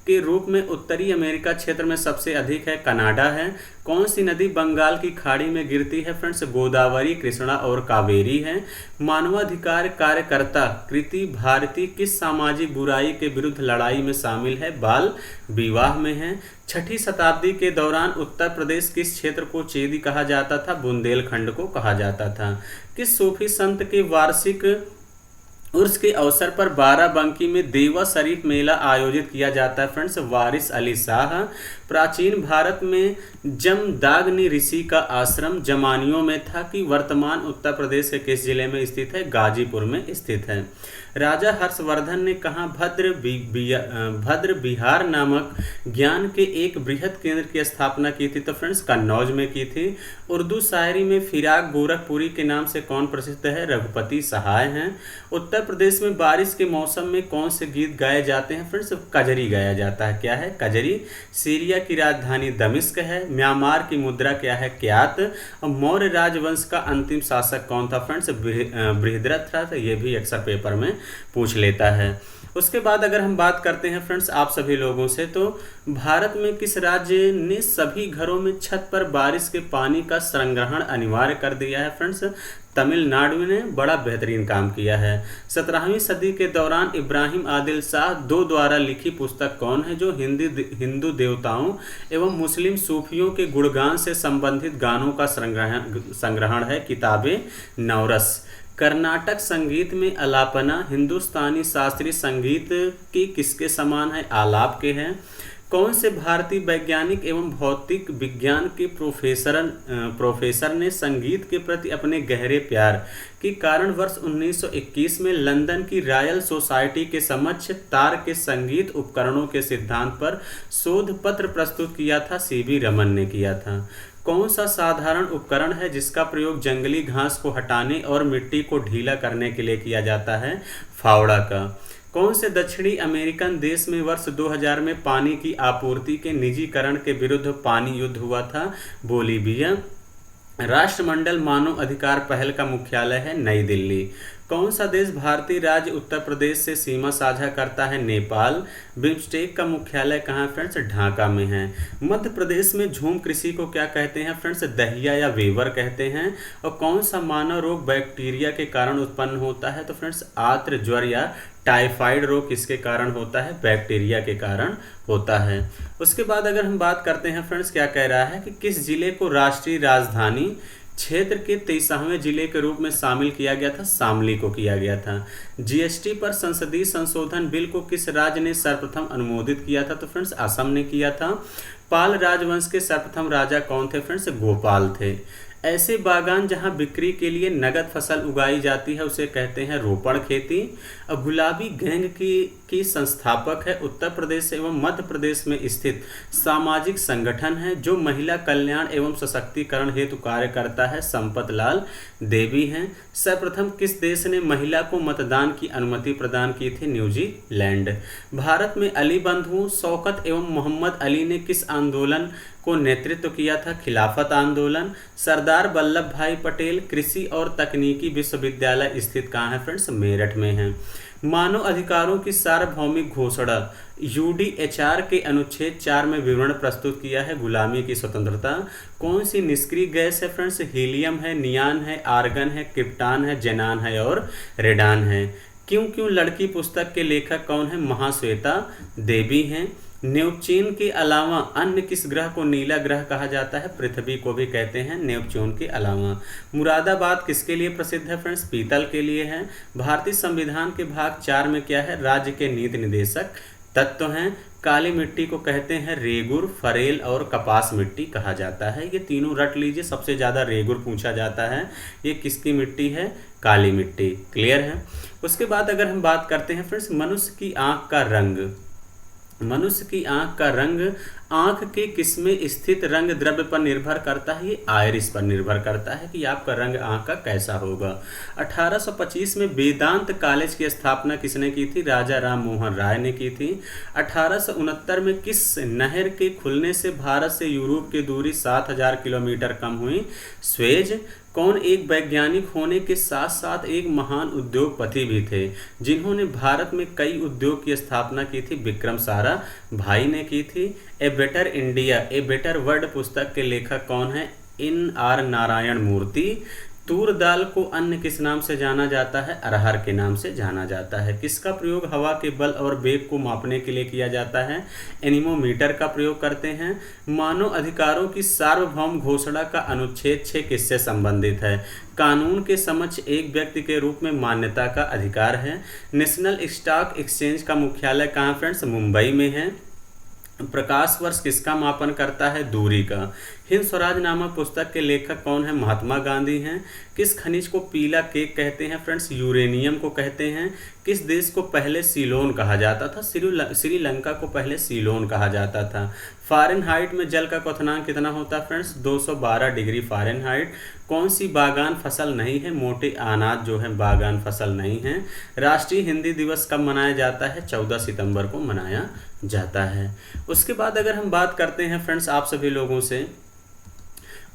के रूप में उत्तरी अमेरिका क्षेत्र में सबसे अधिक है? कनाडा है। कौन सी नदी बंगाल की खाड़ी में गिरती है फ्रेंड्स? गोदावरी, कृष्णा और कावेरी है। मानवाधिकार कार्यकर्ता कृति भारती किस सामाजिक बुराई के विरुद्ध लड़ाई में शामिल है? बाल विवाह में है। 6ठी शताब्दी के दौरान उत्तर प्रदेश किस क्षेत्र को चेदी कहा जाता था? बुंदेलखंड को कहा जाता था। किस सूफी संत के वार्षिक उर्स के अवसर पर बाराबंकी में देवा शरीफ मेला आयोजित किया जाता है फ्रेंड्स? वारिस अली शाह। प्राचीन भारत में जमदाग्नि ऋषि का आश्रम जमानियों में था कि वर्तमान उत्तर प्रदेश के किस जिले में स्थित है? गाजीपुर में स्थित है। राजा हर्षवर्धन ने कहाँ भद्र बिहार नामक ज्ञान के एक बृहद केंद्र की स्थापना की थी? तो फ्रेंड्स कन्नौज में की थी। उर्दू शायरी में फिराक गोरखपुरी के नाम से कौन प्रसिद्ध है? रघुपति सहाय हैं। उत्तर प्रदेश में बारिश के मौसम में कौन से गीत गाए जाते हैं फ्रेंड्स? कजरी गाया जाता है। क्या है? कजरी। सीरिया की राजधानी दमिश्क है। म्यांमार की मुद्रा क्या है? क्यात। और मौर्य राजवंश का अंतिम शासक कौन था फ्रेंड्स? बृहद्रथ। ये भी अक्सर पेपर में पूछ लेता है। उसके बाद अगर हम बात करते हैं फ्रेंड्स आप सभी लोगों से, तो भारत में किस राज्य ने सभी घरों में छत पर बारिश के पानी का संग्रहण अनिवार्य कर दिया है फ्रेंड्स? तमिलनाडु ने बड़ा बेहतरीन काम किया है। 17वीं सदी के दौरान इब्राहिम आदिल शाह दो द्वारा लिखी पुस्तक कौन है जो हिंदू देवताओं एवं मुस्लिम सूफियों के गुणगान से संबंधित गानों का संग्रहण है? किताबे नवरस। कर्नाटक संगीत में अलापना हिंदुस्तानी शास्त्रीय संगीत की किसके समान है? आलाप के हैं। कौन से भारतीय वैज्ञानिक एवं भौतिक विज्ञान के प्रोफेसर ने संगीत के प्रति अपने गहरे प्यार के कारण वर्ष 1921 में लंदन की रॉयल सोसाइटी के समक्ष तार के संगीत उपकरणों के सिद्धांत पर शोध पत्र प्रस्तुत किया था? सीवी रमन ने किया था। कौन सा साधारण उपकरण है जिसका प्रयोग जंगली घास को हटाने और मिट्टी को ढीला करने के लिए किया जाता है? फावड़ा का। कौन से दक्षिणी अमेरिकन देश में वर्ष 2000 में पानी की आपूर्ति के निजीकरण के विरुद्ध पानी युद्ध हुआ था? बोलीविया। राष्ट्रमंडल मानव अधिकार पहल का मुख्यालय है? नई दिल्ली। कौन सा देश भारतीय राज्य उत्तर प्रदेश से सीमा साझा करता है? नेपाल। बिम्स्टेक का मुख्यालय कहाँ है फ्रेंड्स? ढाका में है। मध्य प्रदेश में झूम कृषि को क्या कहते हैं फ्रेंड्स? दहिया या वेवर कहते हैं। और कौन सा मानव रोग बैक्टीरिया के कारण उत्पन्न होता है? तो फ्रेंड्स आर्द्र ज्वर या टाइफाइड रोग किसके कारण होता है? बैक्टीरिया के कारण होता है। उसके बाद अगर हम बात करते हैं फ्रेंड्स, क्या कह रहा है कि किस जिले को राष्ट्रीय राजधानी क्षेत्र के 23वें जिले के रूप में शामिल किया गया था? शामली को किया गया था। जीएसटी पर संसदीय संशोधन बिल को किस राज्य ने सर्वप्रथम अनुमोदित किया था? तो फ्रेंड्स असम ने किया था। पाल राजवंश के सर्वप्रथम राजा कौन थे फ्रेंड्स? गोपाल थे। ऐसे बागान जहां बिक्री के लिए नगद फसल उगाई जाती है उसे कहते हैं रोपण खेती। अब गुलाबी गैंग की संस्थापक है उत्तर प्रदेश एवं मध्य प्रदेश में स्थित सामाजिक संगठन है जो महिला कल्याण एवं सशक्तिकरण हेतु कार्य करता है? संपत लाल देवी हैं। सर्वप्रथम किस देश ने महिला को मतदान की अनुमति प्रदान की थी? न्यूजीलैंड। भारत में अली बंधुओं शौकत एवं मोहम्मद अली ने किस आंदोलन को नेतृत्व किया था? खिलाफत आंदोलन। सरदार वल्लभ भाई पटेल कृषि और तकनीकी विश्वविद्यालय स्थित कहाँ है फ्रेंड्स? मेरठ में है। मानव अधिकारों की सार्वभौमिक घोषणा यूडीएचआर के अनुच्छेद 4 में विवरण प्रस्तुत किया है? गुलामी की स्वतंत्रता। कौन सी निष्क्रिय गैस है फ्रेंड्स? हीलियम है, नियान है, आर्गन है, क्रिप्टान है, जेनान है और रेडान है। क्यों क्यों लड़की पुस्तक के लेखक कौन है? महाश्वेता देवी हैं। नेपच्यून के अलावा अन्य किस ग्रह को नीला ग्रह कहा जाता है? पृथ्वी को भी कहते हैं नेपच्यून के अलावा। मुरादाबाद किसके लिए प्रसिद्ध है फ्रेंड्स? पीतल के लिए है। भारतीय संविधान के भाग 4 में क्या है? राज्य के नीति निर्देशक तत्व हैं। काली मिट्टी को कहते हैं रेगुर, फरेल और कपास मिट्टी कहा जाता है। ये तीनों रट लीजिए, सबसे ज़्यादा रेगुर पूछा जाता है। ये किसकी मिट्टी है? काली मिट्टी। क्लियर है। उसके बाद अगर हम बात करते हैं फ्रेंड्स, मनुष्य की आँख का रंग। मनुष्य की आंख का रंग आंख के किसमें स्थित रंग द्रव्य पर निर्भर करता है? ये आयरिस पर निर्भर करता है कि आपका रंग आंख का कैसा होगा। 1825 में वेदांत कॉलेज की स्थापना किसने की थी? राजा राम मोहन राय ने की थी। 1869 में किस नहर के खुलने से भारत से यूरोप की दूरी 7000 किलोमीटर कम हुई? स्वेज। कौन एक वैज्ञानिक होने के साथ साथ एक महान उद्योगपति भी थे जिन्होंने भारत में कई उद्योग की स्थापना की थी? विक्रम साराभाई ने की थी। A better India a better world पुस्तक के लेखक कौन है? N.R. नारायण मूर्ति। तूर दाल को अन्य किस नाम से जाना जाता है? अरहर के नाम से जाना जाता है। किसका प्रयोग हवा के बल और वेग को मापने के लिए किया जाता है? एनीमोमीटर का प्रयोग करते हैं। मानव अधिकारों की सार्वभौम घोषणा का अनुच्छेद 6 किससे संबंधित है? कानून के समक्ष एक व्यक्ति के रूप में मान्यता का अधिकार है। नेशनल स्टॉक एक्सचेंज का मुख्यालय कहाँ फ्रेंड्स? मुंबई में है। प्रकाश वर्ष किसका मापन करता है? दूरी का। हिंद स्वराज नामक पुस्तक के लेखक कौन है? महात्मा गांधी हैं। किस खनिज को पीला केक कहते हैं फ्रेंड्स? यूरेनियम को कहते हैं। किस देश को पहले सीलोन कहा जाता था? श्रीलंका को पहले सीलोन कहा जाता था। फ़ारेनहाइट में जल का क्वथनांक कितना होता है फ्रेंड्स? 212 degree Fahrenheit. कौन सी बागान फसल नहीं है? मोटे अनाज जो है बागान फसल नहीं है। राष्ट्रीय हिंदी दिवस कब मनाया जाता है? 14 सितंबर को मनाया जाता है। उसके बाद अगर हम बात करते हैं फ्रेंड्स आप सभी लोगों से,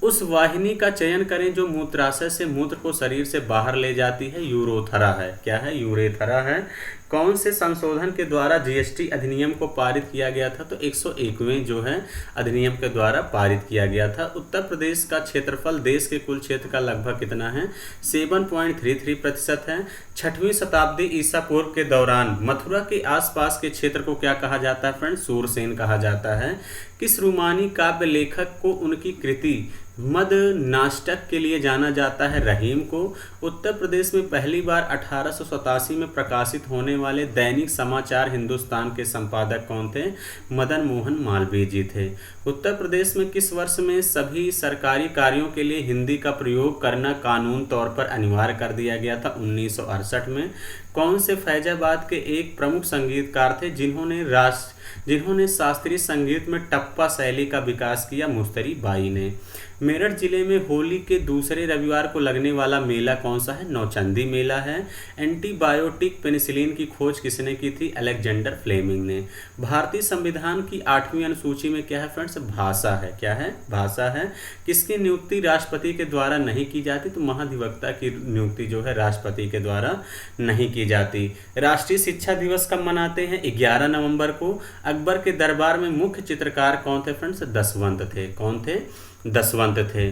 उस वाहिनी का चयन करें जो मूत्राशय से मूत्र को शरीर से बाहर ले जाती है। यूरोथरा है। क्या है? यूरेथरा है। कौन से संशोधन के द्वारा जीएसटी अधिनियम को पारित किया गया था? तो 101वें जो है अधिनियम के द्वारा पारित किया गया था। उत्तर प्रदेश का क्षेत्रफल देश के कुल क्षेत्र का लगभग कितना है? 7.33% है। 6वीं शताब्दी ईसा पूर्व के दौरान मथुरा के आसपास के क्षेत्र को क्या कहा जाता है फ्रेंड्स? सूरसेन कहा जाता है। किस रूमानी काव्य लेखक को उनकी कृति मद नाष्टक के लिए जाना जाता है? रहीम को। उत्तर प्रदेश में पहली बार 1887 में प्रकाशित होने वाले दैनिक समाचार हिंदुस्तान के संपादक कौन थे? मदन मोहन मालवीय जी थे। उत्तर प्रदेश में किस वर्ष में सभी सरकारी कार्यों के लिए हिंदी का प्रयोग करना कानून तौर पर अनिवार्य कर दिया गया था? 1968 में। कौन से फैजाबाद के एक प्रमुख संगीतकार थे जिन्होंने शास्त्रीय संगीत में टप्पा शैली का विकास किया? मुस्तरी बाई ने। मेरठ जिले में होली के दूसरे रविवार को लगने वाला मेला कौन सा है? नौचंदी मेला है। एंटीबायोटिक पेनिसिलिन की खोज किसने की थी? अलेक्जेंडर फ्लेमिंग ने। भारतीय संविधान की 8वीं अनुसूची में क्या है फ्रेंड्स? भाषा है। क्या है? भाषा है। किसकी नियुक्ति राष्ट्रपति के द्वारा नहीं की जाती? तो महाधिवक्ता की नियुक्ति जो है राष्ट्रपति के द्वारा नहीं की जाती। राष्ट्रीय शिक्षा दिवस कब मनाते हैं? 11 नवंबर को। अकबर के दरबार में मुख्य चित्रकार कौन थे फ्रेंड्स? दसवंत थे। कौन थे? दसवंत थे।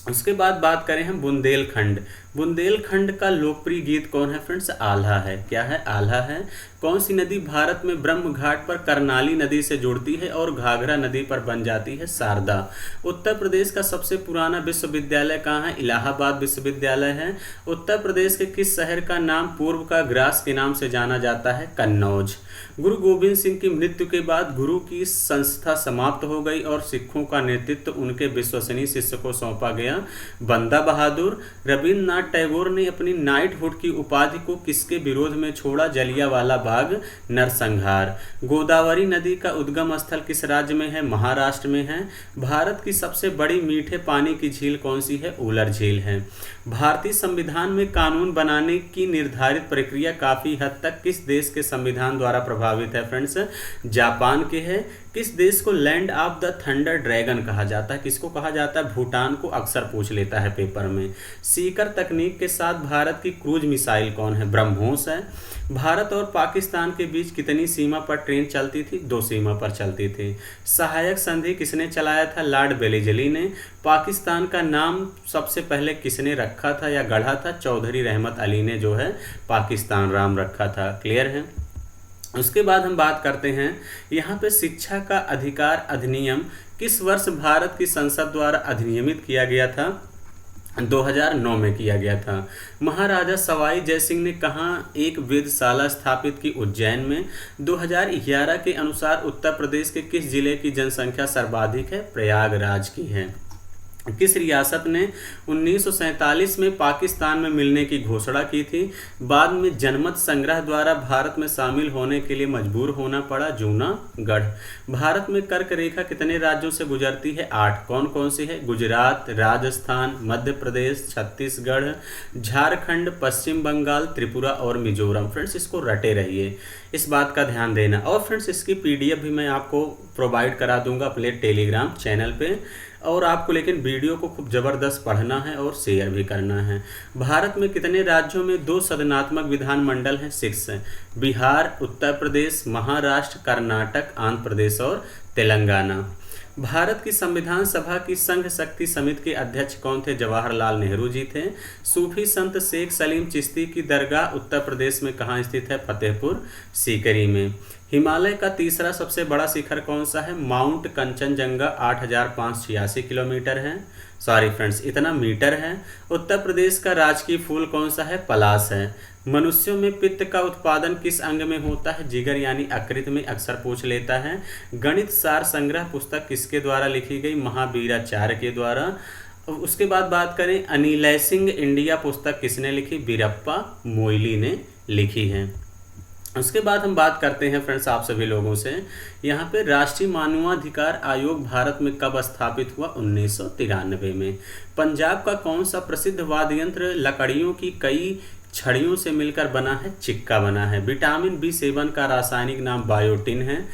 उसके बाद बात करें हम बुंदेलखंड। बुंदेलखंड का लोकप्रिय गीत कौन है फ्रेंड्स? आल्हा है। क्या है? आल्हा है। कौन सी नदी भारत में ब्रह्म घाट पर करनाली नदी से जुड़ती है और घाघरा नदी पर बन जाती है? शारदा। उत्तर प्रदेश का सबसे पुराना विश्वविद्यालय कहाँ है? इलाहाबाद विश्वविद्यालय है। उत्तर प्रदेश के किस शहर का नाम पूर्व का ग्रास के नाम से जाना जाता है? कन्नौज। गुरु गोविंद सिंह की मृत्यु के बाद गुरु की संस्था समाप्त हो गई और सिखों का नेतृत्व उनके विश्वसनीय शिष्य को सौंपा गया? बंदा बहादुर। रविन्द्रनाथ टैगोर ने अपनी नाइटहुड की उपाधि को किसके विरोध में छोड़ा? जलियांवाला बाग नरसंहार। गोदावरी नदी का उद्गम स्थल किस राज्य में है? महाराष्ट्र में है। भारत की सबसे बड़ी मीठे पानी की झील कौन सी है? उलर झील है। भारतीय संविधान में कानून बनाने की निर्धारित प्रक्रिया काफी हद तक किस देश के संविधान द्वारा प्रभावित है फ्रेंड्स? जापान के है। किस देश को land of the thunder dragon कहा जाता है? किसको कहा जाता है? भूटान को अक्सर पूछ लेता है पेपर में। सीकर तकनीक के साथ भारत की क्रूज मिसाइल कौन है? ब्रह्मोस है। भारत और पाकिस्तान के बीच कितनी सीमा पर ट्रेन चलती थी? 2 सीमा पर चलती थी। सहायक संधि किसने चलाया था? लॉर्ड वेलेस्ली ने। पाकिस्तान का नाम सबसे पहले किसने रखा था या गढ़ा था? चौधरी रहमत अली ने जो है पाकिस्तान राम रखा था। क्लियर है। उसके बाद हम बात करते हैं यहाँ पे शिक्षा का अधिकार अधिनियम किस वर्ष भारत की संसद द्वारा अधिनियमित किया गया था? 2009 में किया गया था। महाराजा सवाई जयसिंह ने कहाँ एक वेधशाला स्थापित की? उज्जैन में। 2011 के अनुसार उत्तर प्रदेश के किस जिले की जनसंख्या सर्वाधिक है? प्रयागराज की है। किस रियासत ने 1947 में पाकिस्तान में मिलने की घोषणा की थी? बाद में जनमत संग्रह द्वारा भारत में शामिल होने के लिए मजबूर होना पड़ा? जूनागढ़। भारत में कर्क रेखा कितने राज्यों से गुजरती है? 8। कौन कौन सी है? गुजरात, राजस्थान, मध्य प्रदेश, छत्तीसगढ़, झारखंड, पश्चिम बंगाल, त्रिपुरा और मिजोरम। फ्रेंड्स इसको रटे रहिए, इस बात का ध्यान देना। और फ्रेंड्स इसकी पीडीएफ भी मैं आपको प्रोवाइड करा दूंगा अपने टेलीग्राम चैनल पे, और आपको लेकिन वीडियो को खूब ज़बरदस्त पढ़ना है और शेयर भी करना है। भारत में कितने राज्यों में 2 सदनात्मक विधानमंडल हैं? 6। बिहार, उत्तर प्रदेश, महाराष्ट्र, कर्नाटक, आंध्र प्रदेश और तेलंगाना। भारत की संविधान सभा की संघ शक्ति समिति के अध्यक्ष कौन थे? जवाहरलाल नेहरू जी थे। सूफी संत शेख सलीम चिश्ती की दरगाह उत्तर प्रदेश में कहाँ स्थित है? फतेहपुर सीकरी में। हिमालय का तीसरा सबसे बड़ा शिखर कौन सा है? माउंट कंचनजंगा 8586 किलोमीटर है। सॉरी फ्रेंड्स, इतना मीटर है। उत्तर प्रदेश का राजकीय फूल कौन सा है? पलाश है। मनुष्यों में पित्त का उत्पादन किस अंग में होता है? जिगर यानी यकृत में, अक्सर पूछ लेता है। गणित सार संग्रह पुस्तक किसके द्वारा लिखी गई? महावीराचार्य के द्वारा। उसके बाद बात करें अनिलैसिंग इंडिया पुस्तक किसने लिखी? बीरप्पा मोइली ने लिखी है। उसके बाद हम बात करते हैं फ्रेंड्स आप सभी लोगों से, यहाँ पे राष्ट्रीय मानवाधिकार आयोग भारत में कब स्थापित हुआ? 1993 में। पंजाब का कौन सा प्रसिद्ध वाद्य यंत्र लकड़ियों की कई छड़ियों से मिलकर बना है? चिक्का बना है। विटामिन B7 का रासायनिक नाम बायोटिन है।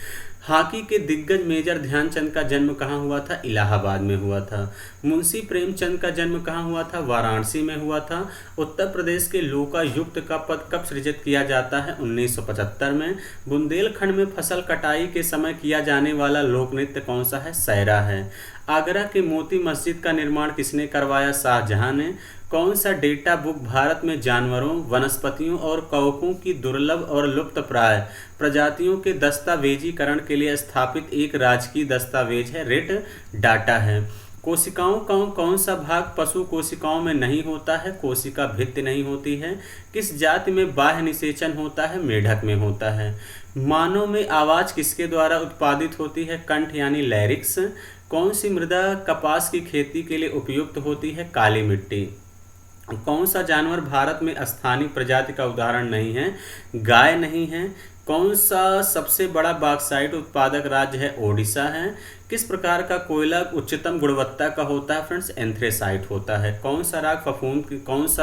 हॉकी के दिग्गज मेजर ध्यानचंद का जन्म कहाँ हुआ था? इलाहाबाद में हुआ था। मुंशी प्रेमचंद का जन्म कहाँ हुआ था? वाराणसी में हुआ था। उत्तर प्रदेश के लोकायुक्त का पद कब सृजित किया जाता है? 1975 में। बुंदेलखंड में फसल कटाई के समय किया जाने वाला लोक नृत्य कौन सा है? सैरा है। आगरा के मोती मस्जिद का निर्माण किसने करवाया? शाहजहां ने। कौन सा डेटा बुक भारत में जानवरों, वनस्पतियों और कवकों की दुर्लभ और लुप्तप्राय प्रजातियों के दस्तावेजीकरण के लिए स्थापित एक राजकीय दस्तावेज है? रेड डाटा है। कोशिकाओं का कौन सा भाग पशु कोशिकाओं में नहीं होता है? कोशिका भित्ति नहीं होती है। किस जाति में बाह्य निषेचन होता है? मेढक में होता है। मानव में आवाज किसके द्वारा उत्पादित होती है? कंठ यानी लैरिक्स। कौन सी मृदा कपास की खेती के लिए उपयुक्त होती है? काली मिट्टी। कौन सा जानवर भारत में स्थानीय प्रजाति का उदाहरण नहीं है? गाय नहीं है। कौन सा सबसे बड़ा बॉक्साइट उत्पादक राज्य है? ओडिशा है। किस प्रकार का कोयला उच्चतम गुणवत्ता का होता है? फ्रेंड्स एंथ्रेसाइट होता है। कौन सा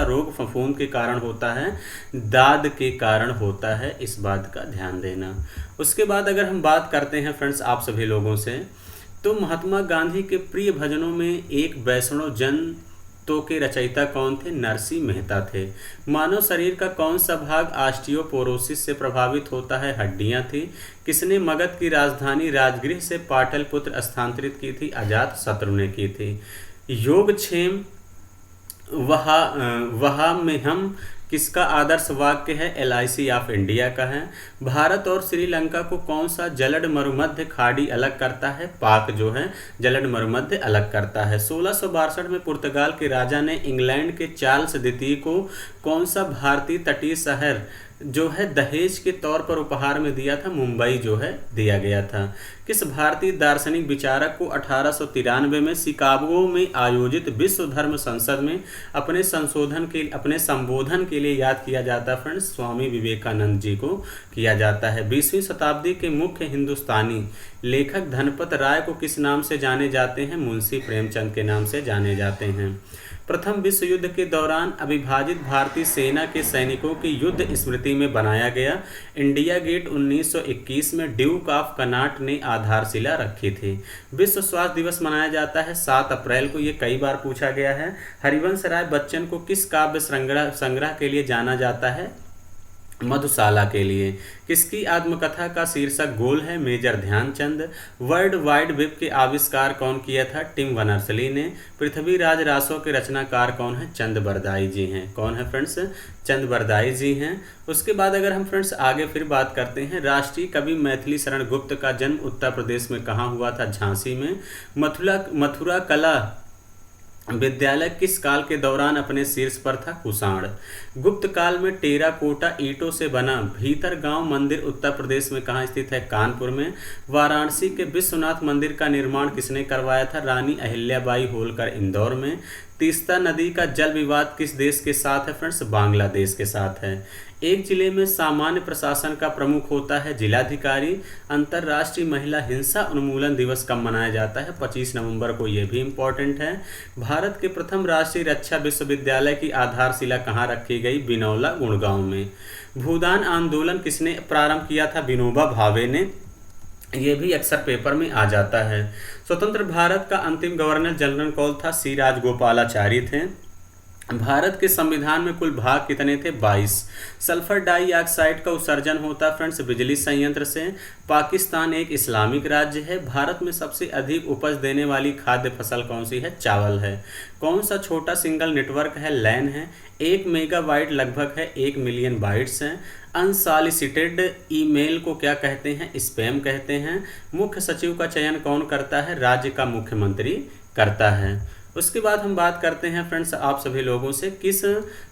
रोग फफूंद के कारण होता है? दाद के कारण होता है, इस बात का ध्यान देना। उसके बाद अगर हम बात करते हैं फ्रेंड्स आप सभी लोगों से, तो महात्मा गांधी के प्रिय भजनों में एक वैष्णव जन तो के रचयिता कौन थे? नरसिंह मेहता थे। मानव शरीर का कौन सा भाग ऑस्टियोपोरोसिस से प्रभावित होता है? हड्डियां थी। किसने मगध की राजधानी राजगृह से पाटलिपुत्र स्थानांतरित की थी? अजातशत्रु ने की थी। योगक्षेम वहा में हम किसका आदर्श वाक्य है? LIC ऑफ इंडिया का है। भारत और श्रीलंका को कौन सा जलड मरुमध्य खाड़ी अलग करता है? पाक जो है जलड मरुमध्य अलग करता है। 1662 में पुर्तगाल के राजा ने इंग्लैंड के चार्ल्स द्वितीय को कौन सा भारतीय तटीय शहर जो है दहेज के तौर पर उपहार में दिया था? मुंबई जो है दिया गया था। किस भारतीय दार्शनिक विचारक को 1893 में शिकागो में आयोजित विश्व धर्म संसद में अपने संबोधन के लिए याद किया जाता है? फ्रेंड्स स्वामी विवेकानंद जी को किया जाता है। 20वीं शताब्दी के मुख्य हिंदुस्तानी लेखक धनपत राय को किस नाम से जाने जाते हैं? मुंशी प्रेमचंद के नाम से जाने जाते हैं। प्रथम विश्व युद्ध के दौरान अविभाजित भारतीय सेना के सैनिकों की युद्ध स्मृति में बनाया गया इंडिया गेट 1921 में ड्यूक ऑफ कनाट ने आधारशिला रखी थी। विश्व स्वास्थ्य दिवस मनाया जाता है 7 अप्रैल को, ये कई बार पूछा गया है। हरिवंश राय बच्चन को किस काव्य संग्रह के लिए जाना जाता है? मधुशाला के लिए। किसकी आत्मकथा का शीर्षक गोल है? Major Dhyan Chand. World wide web के आविष्कार कौन किया था? टिम बर्नर्स-ली ने। पृथ्वीराज रासो के रचनाकार कौन है? चंद बरदाई जी हैं। कौन है फ्रेंड्स? चंद बरदाई जी हैं। उसके बाद अगर हम फ्रेंड्स आगे फिर बात करते हैं, राष्ट्रीय कवि मैथिली शरण गुप्त का जन्म उत्तर प्रदेश में कहाँ हुआ था? झांसी में। मथुरा कला विद्यालय किस काल के दौरान अपने शीर्ष पर था? कुषाण। गुप्त काल में टेराकोटा ईंटों से बना भीतर गांव मंदिर उत्तर प्रदेश में कहाँ स्थित है? कानपुर में। वाराणसी के विश्वनाथ मंदिर का निर्माण किसने करवाया था? रानी अहिल्याबाई होलकर, इंदौर में। तीस्ता नदी का जल विवाद किस देश के साथ है फ्रेंड्स? बांग्लादेश के साथ है। एक जिले में सामान्य प्रशासन का प्रमुख होता है जिलाधिकारी। अंतर्राष्ट्रीय महिला हिंसा उन्मूलन दिवस कब मनाया जाता है? 25 नवंबर को। यह भी इम्पोर्टेंट है। भारत के प्रथम राष्ट्रीय रक्षा विश्वविद्यालय की आधारशिला कहाँ रखी गई? बिनौला, गुड़गांव में। भूदान आंदोलन किसने प्रारंभ किया था? विनोबा भावे ने। ये भी अक्सर पेपर में आ जाता है। स्वतंत्र भारत का अंतिम गवर्नर जनरल कौन था? सी राजगोपालाचारी थे। भारत के संविधान में कुल भाग कितने थे? 22। सल्फर डाइऑक्साइड का उत्सर्जन होता है फ्रेंड्स बिजली संयंत्र से। पाकिस्तान एक इस्लामिक राज्य है। भारत में सबसे अधिक उपज देने वाली खाद्य फसल कौन सी है? चावल है। कौन सा छोटा सिंगल नेटवर्क है? लैन है। 1 मेगाबाइट लगभग है 1 मिलियन बाइट्स हैं। अनसॉलिसिटेड ईमेल को क्या कहते हैं? स्पैम कहते हैं। मुख्य सचिव का चयन कौन करता है? राज्य का मुख्यमंत्री करता है। उसके बाद हम बात करते हैं फ्रेंड्स आप सभी लोगों से, किस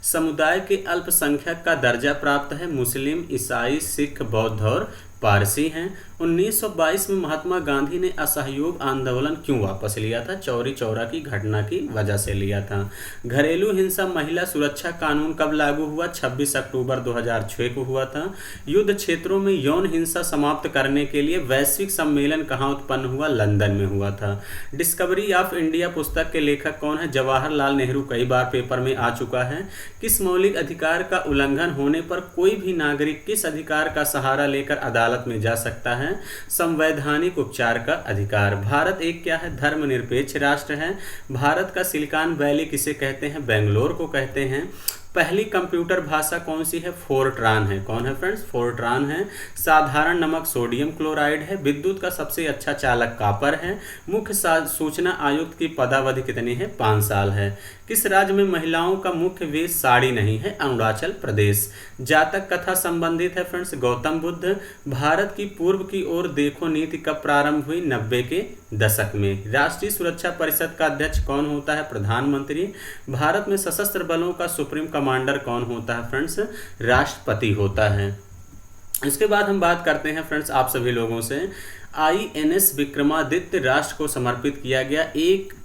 समुदाय के अल्पसंख्यक का दर्जा प्राप्त है? मुस्लिम, ईसाई, सिख, बौद्ध और पारसी हैं। 1922 में महात्मा गांधी ने असहयोग आंदोलन क्यों वापस लिया था? चौरी चौरा की घटना की वजह से लिया था। घरेलू हिंसा महिला सुरक्षा कानून कब लागू हुआ? 26 अक्टूबर 2006 को हुआ था। युद्ध क्षेत्रों में यौन हिंसा समाप्त करने के लिए वैश्विक सम्मेलन कहाँ उत्पन्न हुआ? लंदन में हुआ था। डिस्कवरी ऑफ इंडिया पुस्तक के लेखक कौन है? जवाहरलाल नेहरू। कई बार पेपर में आ चुका है। किस मौलिक अधिकार का उल्लंघन होने पर कोई भी नागरिक किस अधिकार का सहारा लेकर अदालत में जा सकता है? संवैधानिक उपचार का अधिकार। भारत एक क्या है? धर्मनिरपेक्ष राष्ट्र है। भारत का सिलिकॉन वैली किसे कहते हैं? बेंगलोर को कहते हैं। पहली कंप्यूटर भाषा कौन सी है? फोरट्रान है। कौन है फ्रेंड्स? फोरट्रान है। साधारण नमक सोडियम क्लोराइड है। विद्युत का सबसे अच्छा चालक कॉपर है। मुख्य सूचना आयुक्त की पदावधि कितनी है? 5 साल है। किस राज्य में महिलाओं का मुख्य वेश साड़ी नहीं है? अरुणाचल प्रदेश। जातक कथा संबंधित है फ्रेंड्स गौतम बुद्ध। भारत की पूर्व की ओर देखो नीति कब प्रारंभ हुई? 90 के दशक में। राष्ट्रीय सुरक्षा परिषद का अध्यक्ष कौन होता है? प्रधानमंत्री। भारत में सशस्त्र बलों का सुप्रीम कमांडर कौन होता है फ्रेंड्स? राष्ट्रपति होता है। इसके बाद हम बात करते हैं फ्रेंड्स आप सभी लोगों से, INS विक्रमादित्य राष्ट्र को समर्पित किया गया।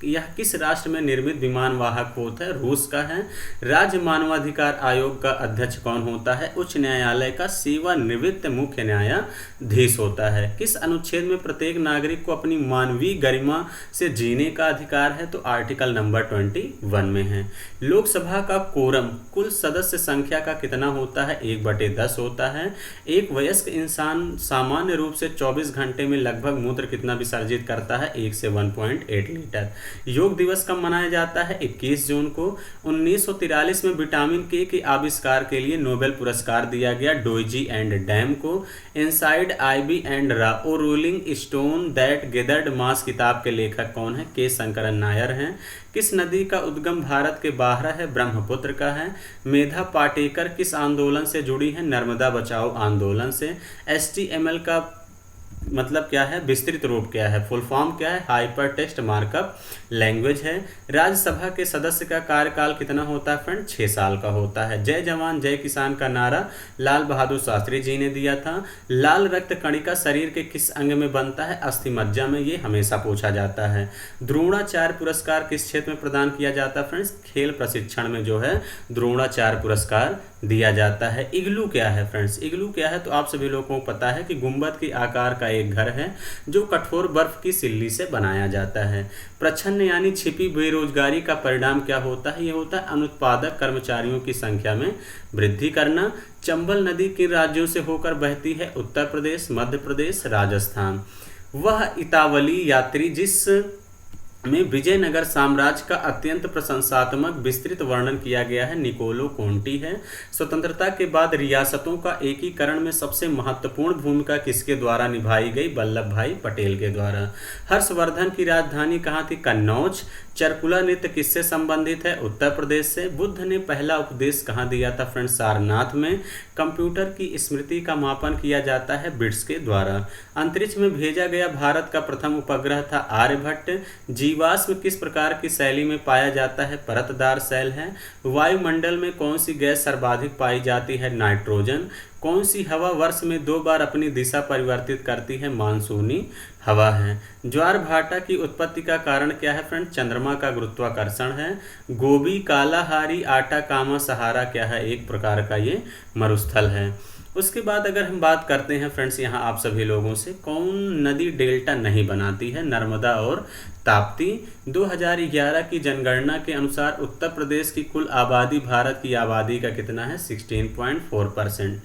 यह किस राष्ट्र में निर्मित विमान वाहक होता है? रूस का है। राज्य मानवाधिकार आयोग का अध्यक्ष कौन होता है? उच्च न्यायालय का सेवानिवृत्त मुख्य न्यायाधीश होता है। किस अनुच्छेद में प्रत्येक नागरिक को अपनी मानवीय गरिमा से जीने का अधिकार है? तो आर्टिकल नंबर 21 में है। लोकसभा का कोरम कुल सदस्य संख्या का कितना होता है? 1/10 होता है। एक वयस्क इंसान सामान्य रूप से 24 घंटे में लगभग मूत्र कितना विसर्जित करता है? 1 से 1.8 लीटर। योग दिवस कब मनाया जाता है? 21 जून को। 1943 में विटामिन के आविष्कार के लिए नोबेल पुरस्कार दिया गया डोइजी एंड डैम को। इनसाइड आईबी एंड रा ओ rolling stone that gathered moss किताब के लेखक कौन है? के शंकरन नायर हैं। किस नदी का उद्गम भारत के बाहर है? ब्रह्मपुत्र का है। मेधा पाटेकर किस आंदोलन से जुड़ी है? नर्मदा बचाओ आंदोलन से। HTML का मतलब क्या है? विस्तृत रूप क्या है? फुल फॉर्म क्या है? हाइपर टेक्स्ट मार्कअप लैंग्वेज है। राज्यसभा के सदस्य का कार्यकाल कितना होता है फ्रेंड? 6 साल का होता है। जय जवान जय किसान का नारा लाल बहादुर शास्त्री जी ने दिया था। लाल रक्त कणिका शरीर के किस अंग में बनता है? अस्थि मज्जा में। ये हमेशा पूछा जाता है। द्रोणाचार्य पुरस्कार किस क्षेत्र में प्रदान किया जाता है फ्रेंड्स? खेल प्रशिक्षण में जो है द्रोणाचार्य पुरस्कार दिया जाता है। इग्लू क्या है फ्रेंड्स? इग्लू क्या है? तो आप सभी लोगों को पता है कि गुंबद के आकार का एक घर है जो कठोर बर्फ की सिल्ली से बनाया जाता है। प्रच्छन्न यानी छिपी बेरोजगारी का परिणाम क्या होता है? ये होता है अनुत्पादक कर्मचारियों की संख्या में वृद्धि करना। चंबल नदी किन राज्यों से होकर बहती है? उत्तर प्रदेश, मध्य प्रदेश, राजस्थान। वह इतावली यात्री जिस में विजयनगर साम्राज्य का अत्यंत प्रशंसात्मक विस्तृत वर्णन किया गया है, निकोलो कोंटी है। स्वतंत्रता के बाद रियासतों का एकीकरण में सबसे महत्वपूर्ण भूमिका किसके द्वारा निभाई गई? वल्लभ भाई पटेल के द्वारा। हर्षवर्धन की राजधानी कहाँ थी? कन्नौज। चरकुला नृत्य किससे संबंधित है? उत्तर प्रदेश से। बुद्ध ने पहला उपदेश कहाँ दिया था फ्रेंड्स? सारनाथ में। कंप्यूटर की स्मृति का मापन किया जाता है बिट्स के द्वारा। अंतरिक्ष में भेजा गया भारत का प्रथम उपग्रह था आर्यभट्ट। जीवाश्म किस प्रकार की शैली में पाया जाता है? परतदार शैल है। वायुमंडल में कौन सी गैस सर्वाधिक पाई जाती है? नाइट्रोजन। कौन सी हवा वर्ष में 2 बार अपनी दिशा परिवर्तित करती है? मानसूनी हवा है। ज्वार भाटा की उत्पत्ति का कारण क्या है फ्रेंड? चंद्रमा का गुरुत्वाकर्षण है। गोबी, कालाहारी, आटाकामा, सहारा क्या है? एक प्रकार का ये मरुस्थल है। उसके बाद अगर हम बात करते हैं फ्रेंड्स यहाँ आप सभी लोगों से, कौन नदी डेल्टा नहीं बनाती है? नर्मदा और ताप्ती। 2011 की जनगणना के अनुसार उत्तर प्रदेश की कुल आबादी भारत की आबादी का कितना है? 16.4%।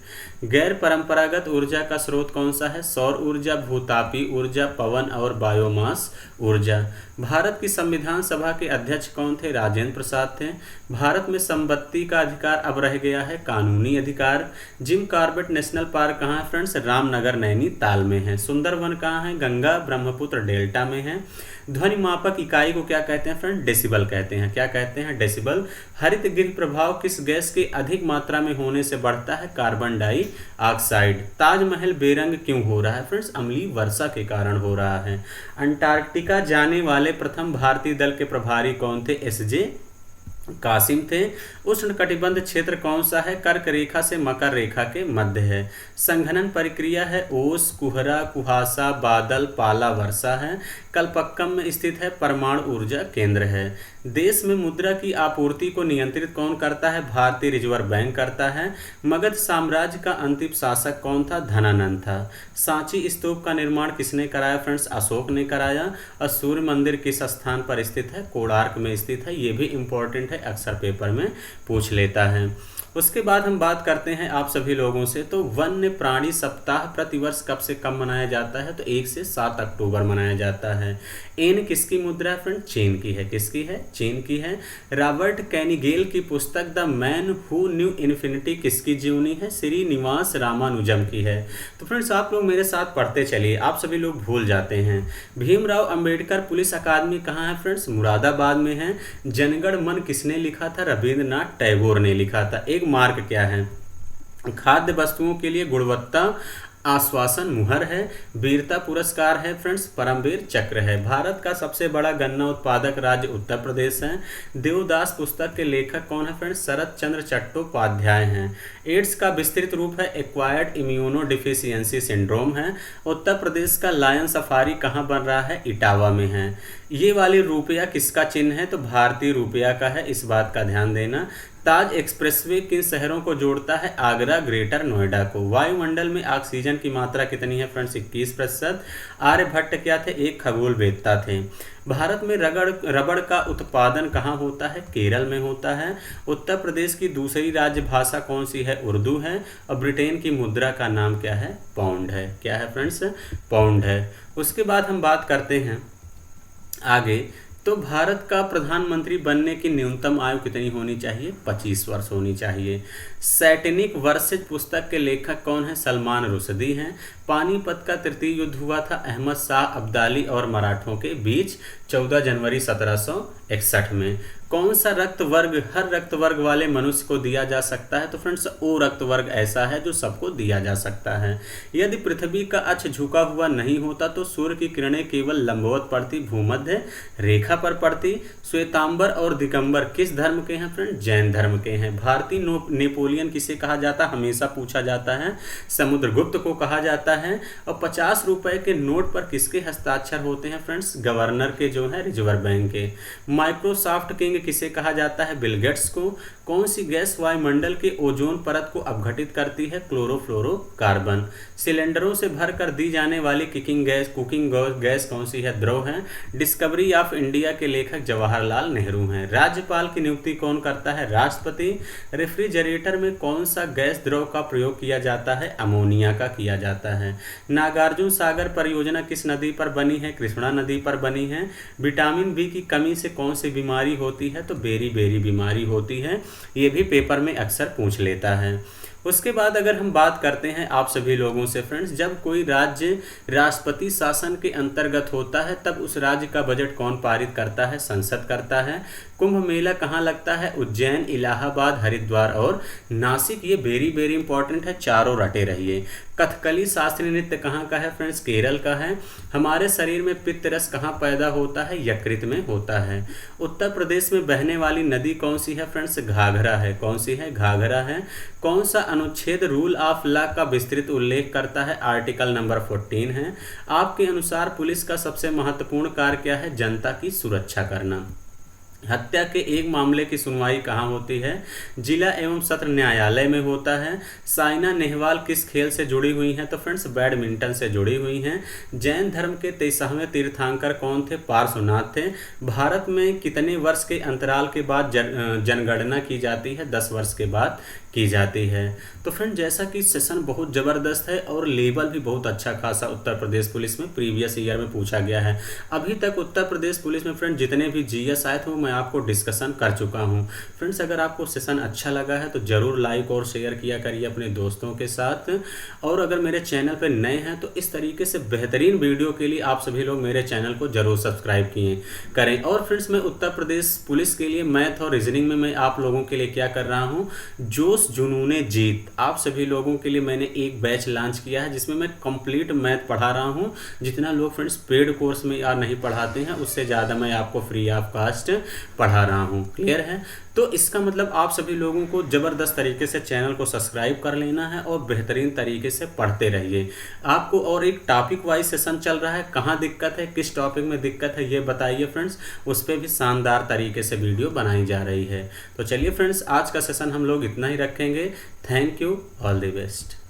गैर परंपरागत ऊर्जा का स्रोत कौन सा है? सौर ऊर्जा, भूतापी ऊर्जा, पवन और बायोमास ऊर्जा। भारत की संविधान सभा के अध्यक्ष कौन थे? राजेंद्र प्रसाद थे। भारत में संपत्ति का अधिकार अब रह गया है कानूनी अधिकार। जिम कॉर्बेट नेशनल पार्क कहाँ है फ्रेंड्स? रामनगर नैनीताल में है। सुंदरवन कहाँ है? गंगा ब्रह्मपुत्र डेल्टा में है। ध्वनि मापक इकाई को क्या कहते हैं फ्रेंड? डेसिबल कहते हैं। क्या कहते हैं? डेसिबल। हरित गृह प्रभाव किस गैस के अधिक मात्रा में होने से बढ़ता है? Carbon dioxide. ताजमहल बेरंग क्यों हो रहा है फ्रेंड्स? अम्लीय वर्षा के कारण हो रहा है। अंटार्कटिका जाने वाले प्रथम भारतीय दल के प्रभारी कौन थे? एस.जे. कासिम थे। उष्ण कटिबंध क्षेत्र कौन सा है? कर्क रेखा से मकर रेखा के मध्य है। संघनन प्रक्रिया है ओस, कुहरा, कुहासा, बादल, पाला, वर्षा है। कलपक्कम में स्थित है। परमाणु ऊर्जा केंद्र है। देश में मुद्रा की आपूर्ति को नियंत्रित कौन करता है? भारतीय रिजर्व बैंक करता है। मगध साम्राज्य का अंतिम शासक कौन था? धनानंद था। सांची स्तूप का निर्माण किसने कराया फ्रेंड्स? अशोक ने कराया। और सूर्य मंदिर किस स्थान पर स्थित है? कोणार्क में स्थित है। ये भी इंपॉर्टेंट है, अक्सर पेपर में पूछ लेता है। उसके बाद हम बात करते हैं आप सभी लोगों से, तो वन्य प्राणी सप्ताह प्रतिवर्ष कब से कब मनाया जाता है? तो 1 से 7 अक्टूबर मनाया जाता है। एन किसकी मुद्रा है फ्रेंड? चीन की है। किसकी है? चीन की है। रॉबर्ट कैनिगेल की पुस्तक the man who knew infinity किसकी जीवनी है? श्रीनिवास रामानुजम की है। तो फ्रेंड्स आप लोग मेरे साथ पढ़ते चलिए, आप सभी लोग भूल जाते हैं। भीमराव अंबेडकर पुलिस अकादमी कहाँ है फ्रेंड्स? मुरादाबाद में है। जनगण मन किसने लिखा था? रविंद्रनाथ टैगोर ने लिखा था। एक मार्क क्या है? खाद्य वस्तुओं के लिए गुणवत्ता आश्वासन मुहर है। वीरता पुरस्कार है फ्रेंड्स, परमवीर चक्र है। भारत का सबसे बड़ा गन्ना उत्पादक राज्य उत्तर प्रदेश है। देवदास पुस्तक के लेखक कौन है फ्रेंड्स? शरत चंद्र चट्टोपाध्याय हैं। एड्स का विस्तृत रूप है एक्वायर्ड इम्यूनो डिफिशियंसी सिंड्रोम है। उत्तर प्रदेश का लायन सफारी कहाँ बन रहा है? इटावा में है। ये वाली रुपया किसका चिन्ह है? तो भारतीय रुपया का है, इस बात का ध्यान देना। ताज एक्सप्रेसवे किन शहरों को जोड़ता है? आगरा, ग्रेटर नोएडा को। वायुमंडल में ऑक्सीजन की मात्रा कितनी है फ्रेंड्स? 21%। आर्यभट्ट क्या थे? एक खगोलवेत्ता थे। भारत में रबड़ का उत्पादन कहाँ होता है? केरल में होता है। उत्तर प्रदेश की दूसरी राज्य भाषा कौन सी है? उर्दू है। और ब्रिटेन की मुद्रा का नाम क्या है? पाउंड है। क्या है फ्रेंड्स? पाउंड है। उसके बाद हम बात करते हैं आगे, तो भारत का प्रधानमंत्री बनने की न्यूनतम आयु कितनी होनी चाहिए? 25 वर्ष होनी चाहिए। सैटेनिक वर्सेज पुस्तक के लेखक कौन है? सलमान रुश्दी हैं। पानीपत का तृतीय युद्ध हुआ था अहमद शाह अब्दाली और मराठों के बीच 14 जनवरी 1761 में। कौन सा रक्त वर्ग हर रक्त वर्ग वाले मनुष्य को दिया जा सकता है? तो फ्रेंड्स ओ रक्त वर्ग ऐसा है जो सबको दिया जा सकता है। यदि पृथ्वी का अक्ष झुका हुआ नहीं होता तो सूर्य की किरणें केवल लंबवत पड़ती, भूमध्य रेखा पर पड़ती। श्वेतांबर और दिगंबर किस धर्म के हैं फ्रेंड? जैन धर्म के हैं। भारतीय नेपोलियन किसे कहा जाता है? हमेशा पूछा जाता है। समुद्रगुप्त को कहा जाता है। और 50 रुपए के नोट पर किसके हस्ताक्षर होते हैं फ्रेंड्स? गवर्नर के जो है रिजर्व बैंक के। माइक्रोसॉफ्ट किंग किसे कहा जाता है? बिल गेट्स को। कौन सी गैस वायुमंडल के ओजोन परत को अपघटित करती है? क्लोरोफ्लोरोकार्बन। सिलेंडरों से भरकर दी जाने वाली कुकिंग गैस कौन सी है? द्रव है। डिस्कवरी ऑफ इंडिया के लेखक जवाहरलाल नेहरू हैं। राज्यपाल की नियुक्ति कौन करता है? राष्ट्रपति। रेफ्रिजरेटर में कौन सा गैस द्रव का प्रयोग किया जाता है? अमोनिया का किया जाता है। नागार्जुन सागर परियोजना किस नदी पर बनी है? कृष्णा नदी पर बनी है। विटामिन बी की कमी से कौन सी बीमारी होती है, तो बेरी बेरी बीमारी होती है। ये भी पेपर में अक्सर पूछ लेता है। उसके बाद अगर हम बात करते हैं आप सभी लोगों से फ्रेंड्स, जब कोई राज्य राष्ट्रपति शासन के अंतर्गत होता है तब उस राज्य का बजट कौन पारित करता है, संसद करता है। कुंभ मेला कहाँ लगता है, उज्जैन, इलाहाबाद, हरिद्वार और नासिक। ये वेरी वेरी इंपॉर्टेंट है, चारों रटे रहिए। कथकली शास्त्रीय नृत्य कहाँ का है फ्रेंड्स, केरल का है। हमारे शरीर में पित्त रस कहाँ पैदा होता है, यकृत में होता है। उत्तर प्रदेश में बहने वाली नदी कौन सी है फ्रेंड्स, घाघरा है। कौन सी है, घाघरा है। कौन सा अनुच्छेद रूल ऑफ लॉ का विस्तृत उल्लेख करता है, आर्टिकल नंबर 14 है। आपके अनुसार पुलिस का सबसे महत्वपूर्ण कार्य क्या है, जनता की सुरक्षा करना। हत्या के एक मामले की सुनवाई कहाँ होती है, जिला एवं सत्र न्यायालय में होता है। साइना नेहवाल किस खेल से जुड़ी हुई हैं, तो फ्रेंड्स बैडमिंटन से जुड़ी हुई हैं। जैन धर्म के 23वें तीर्थंकर कौन थे, पार्श्वनाथ थे। भारत में कितने वर्ष के अंतराल के बाद जनगणना की जाती है, 10 वर्ष के बाद की जाती है। तो फ्रेंड जैसा कि सेशन बहुत ज़बरदस्त है और लेवल भी बहुत अच्छा खासा उत्तर प्रदेश पुलिस में प्रीवियस ईयर में पूछा गया है। अभी तक उत्तर प्रदेश पुलिस में फ्रेंड जितने भी जीएस आए थे वो मैं आपको डिस्कशन कर चुका हूँ। फ्रेंड्स अगर आपको सेशन अच्छा लगा है तो ज़रूर लाइक और शेयर किया करिए अपने दोस्तों के साथ। और अगर मेरे चैनल पर नए हैं तो इस तरीके से बेहतरीन वीडियो के लिए आप सभी लोग मेरे चैनल को ज़रूर सब्सक्राइब किए करें। और फ्रेंड्स मैं उत्तर प्रदेश पुलिस के लिए मैथ और रीजनिंग में मैं आप लोगों के लिए क्या कर रहा हूँ, जोश जुनूने जीत, आप सभी लोगों के लिए मैंने एक बैच लॉन्च किया है जिसमें मैं कंप्लीट मैथ पढ़ा रहा हूं। जितना लोग फ्रेंड्स पेड कोर्स में या नहीं पढ़ाते हैं उससे ज़्यादा मैं आपको फ्री ऑफ कास्ट पढ़ा रहा हूं। क्लियर है। तो इसका मतलब आप सभी लोगों को ज़बरदस्त तरीके से चैनल को सब्सक्राइब कर लेना है और बेहतरीन तरीके से पढ़ते रहिए। आपको और एक टॉपिक वाइज सेशन चल रहा है, कहाँ दिक्कत है, किस टॉपिक में दिक्कत है ये बताइए फ्रेंड्स, उस पर भी शानदार तरीके से वीडियो बनाई जा रही है। तो चलिए फ्रेंड्स आज का सेशन हम लोग इतना ही रखेंगे। Thank you, all the best.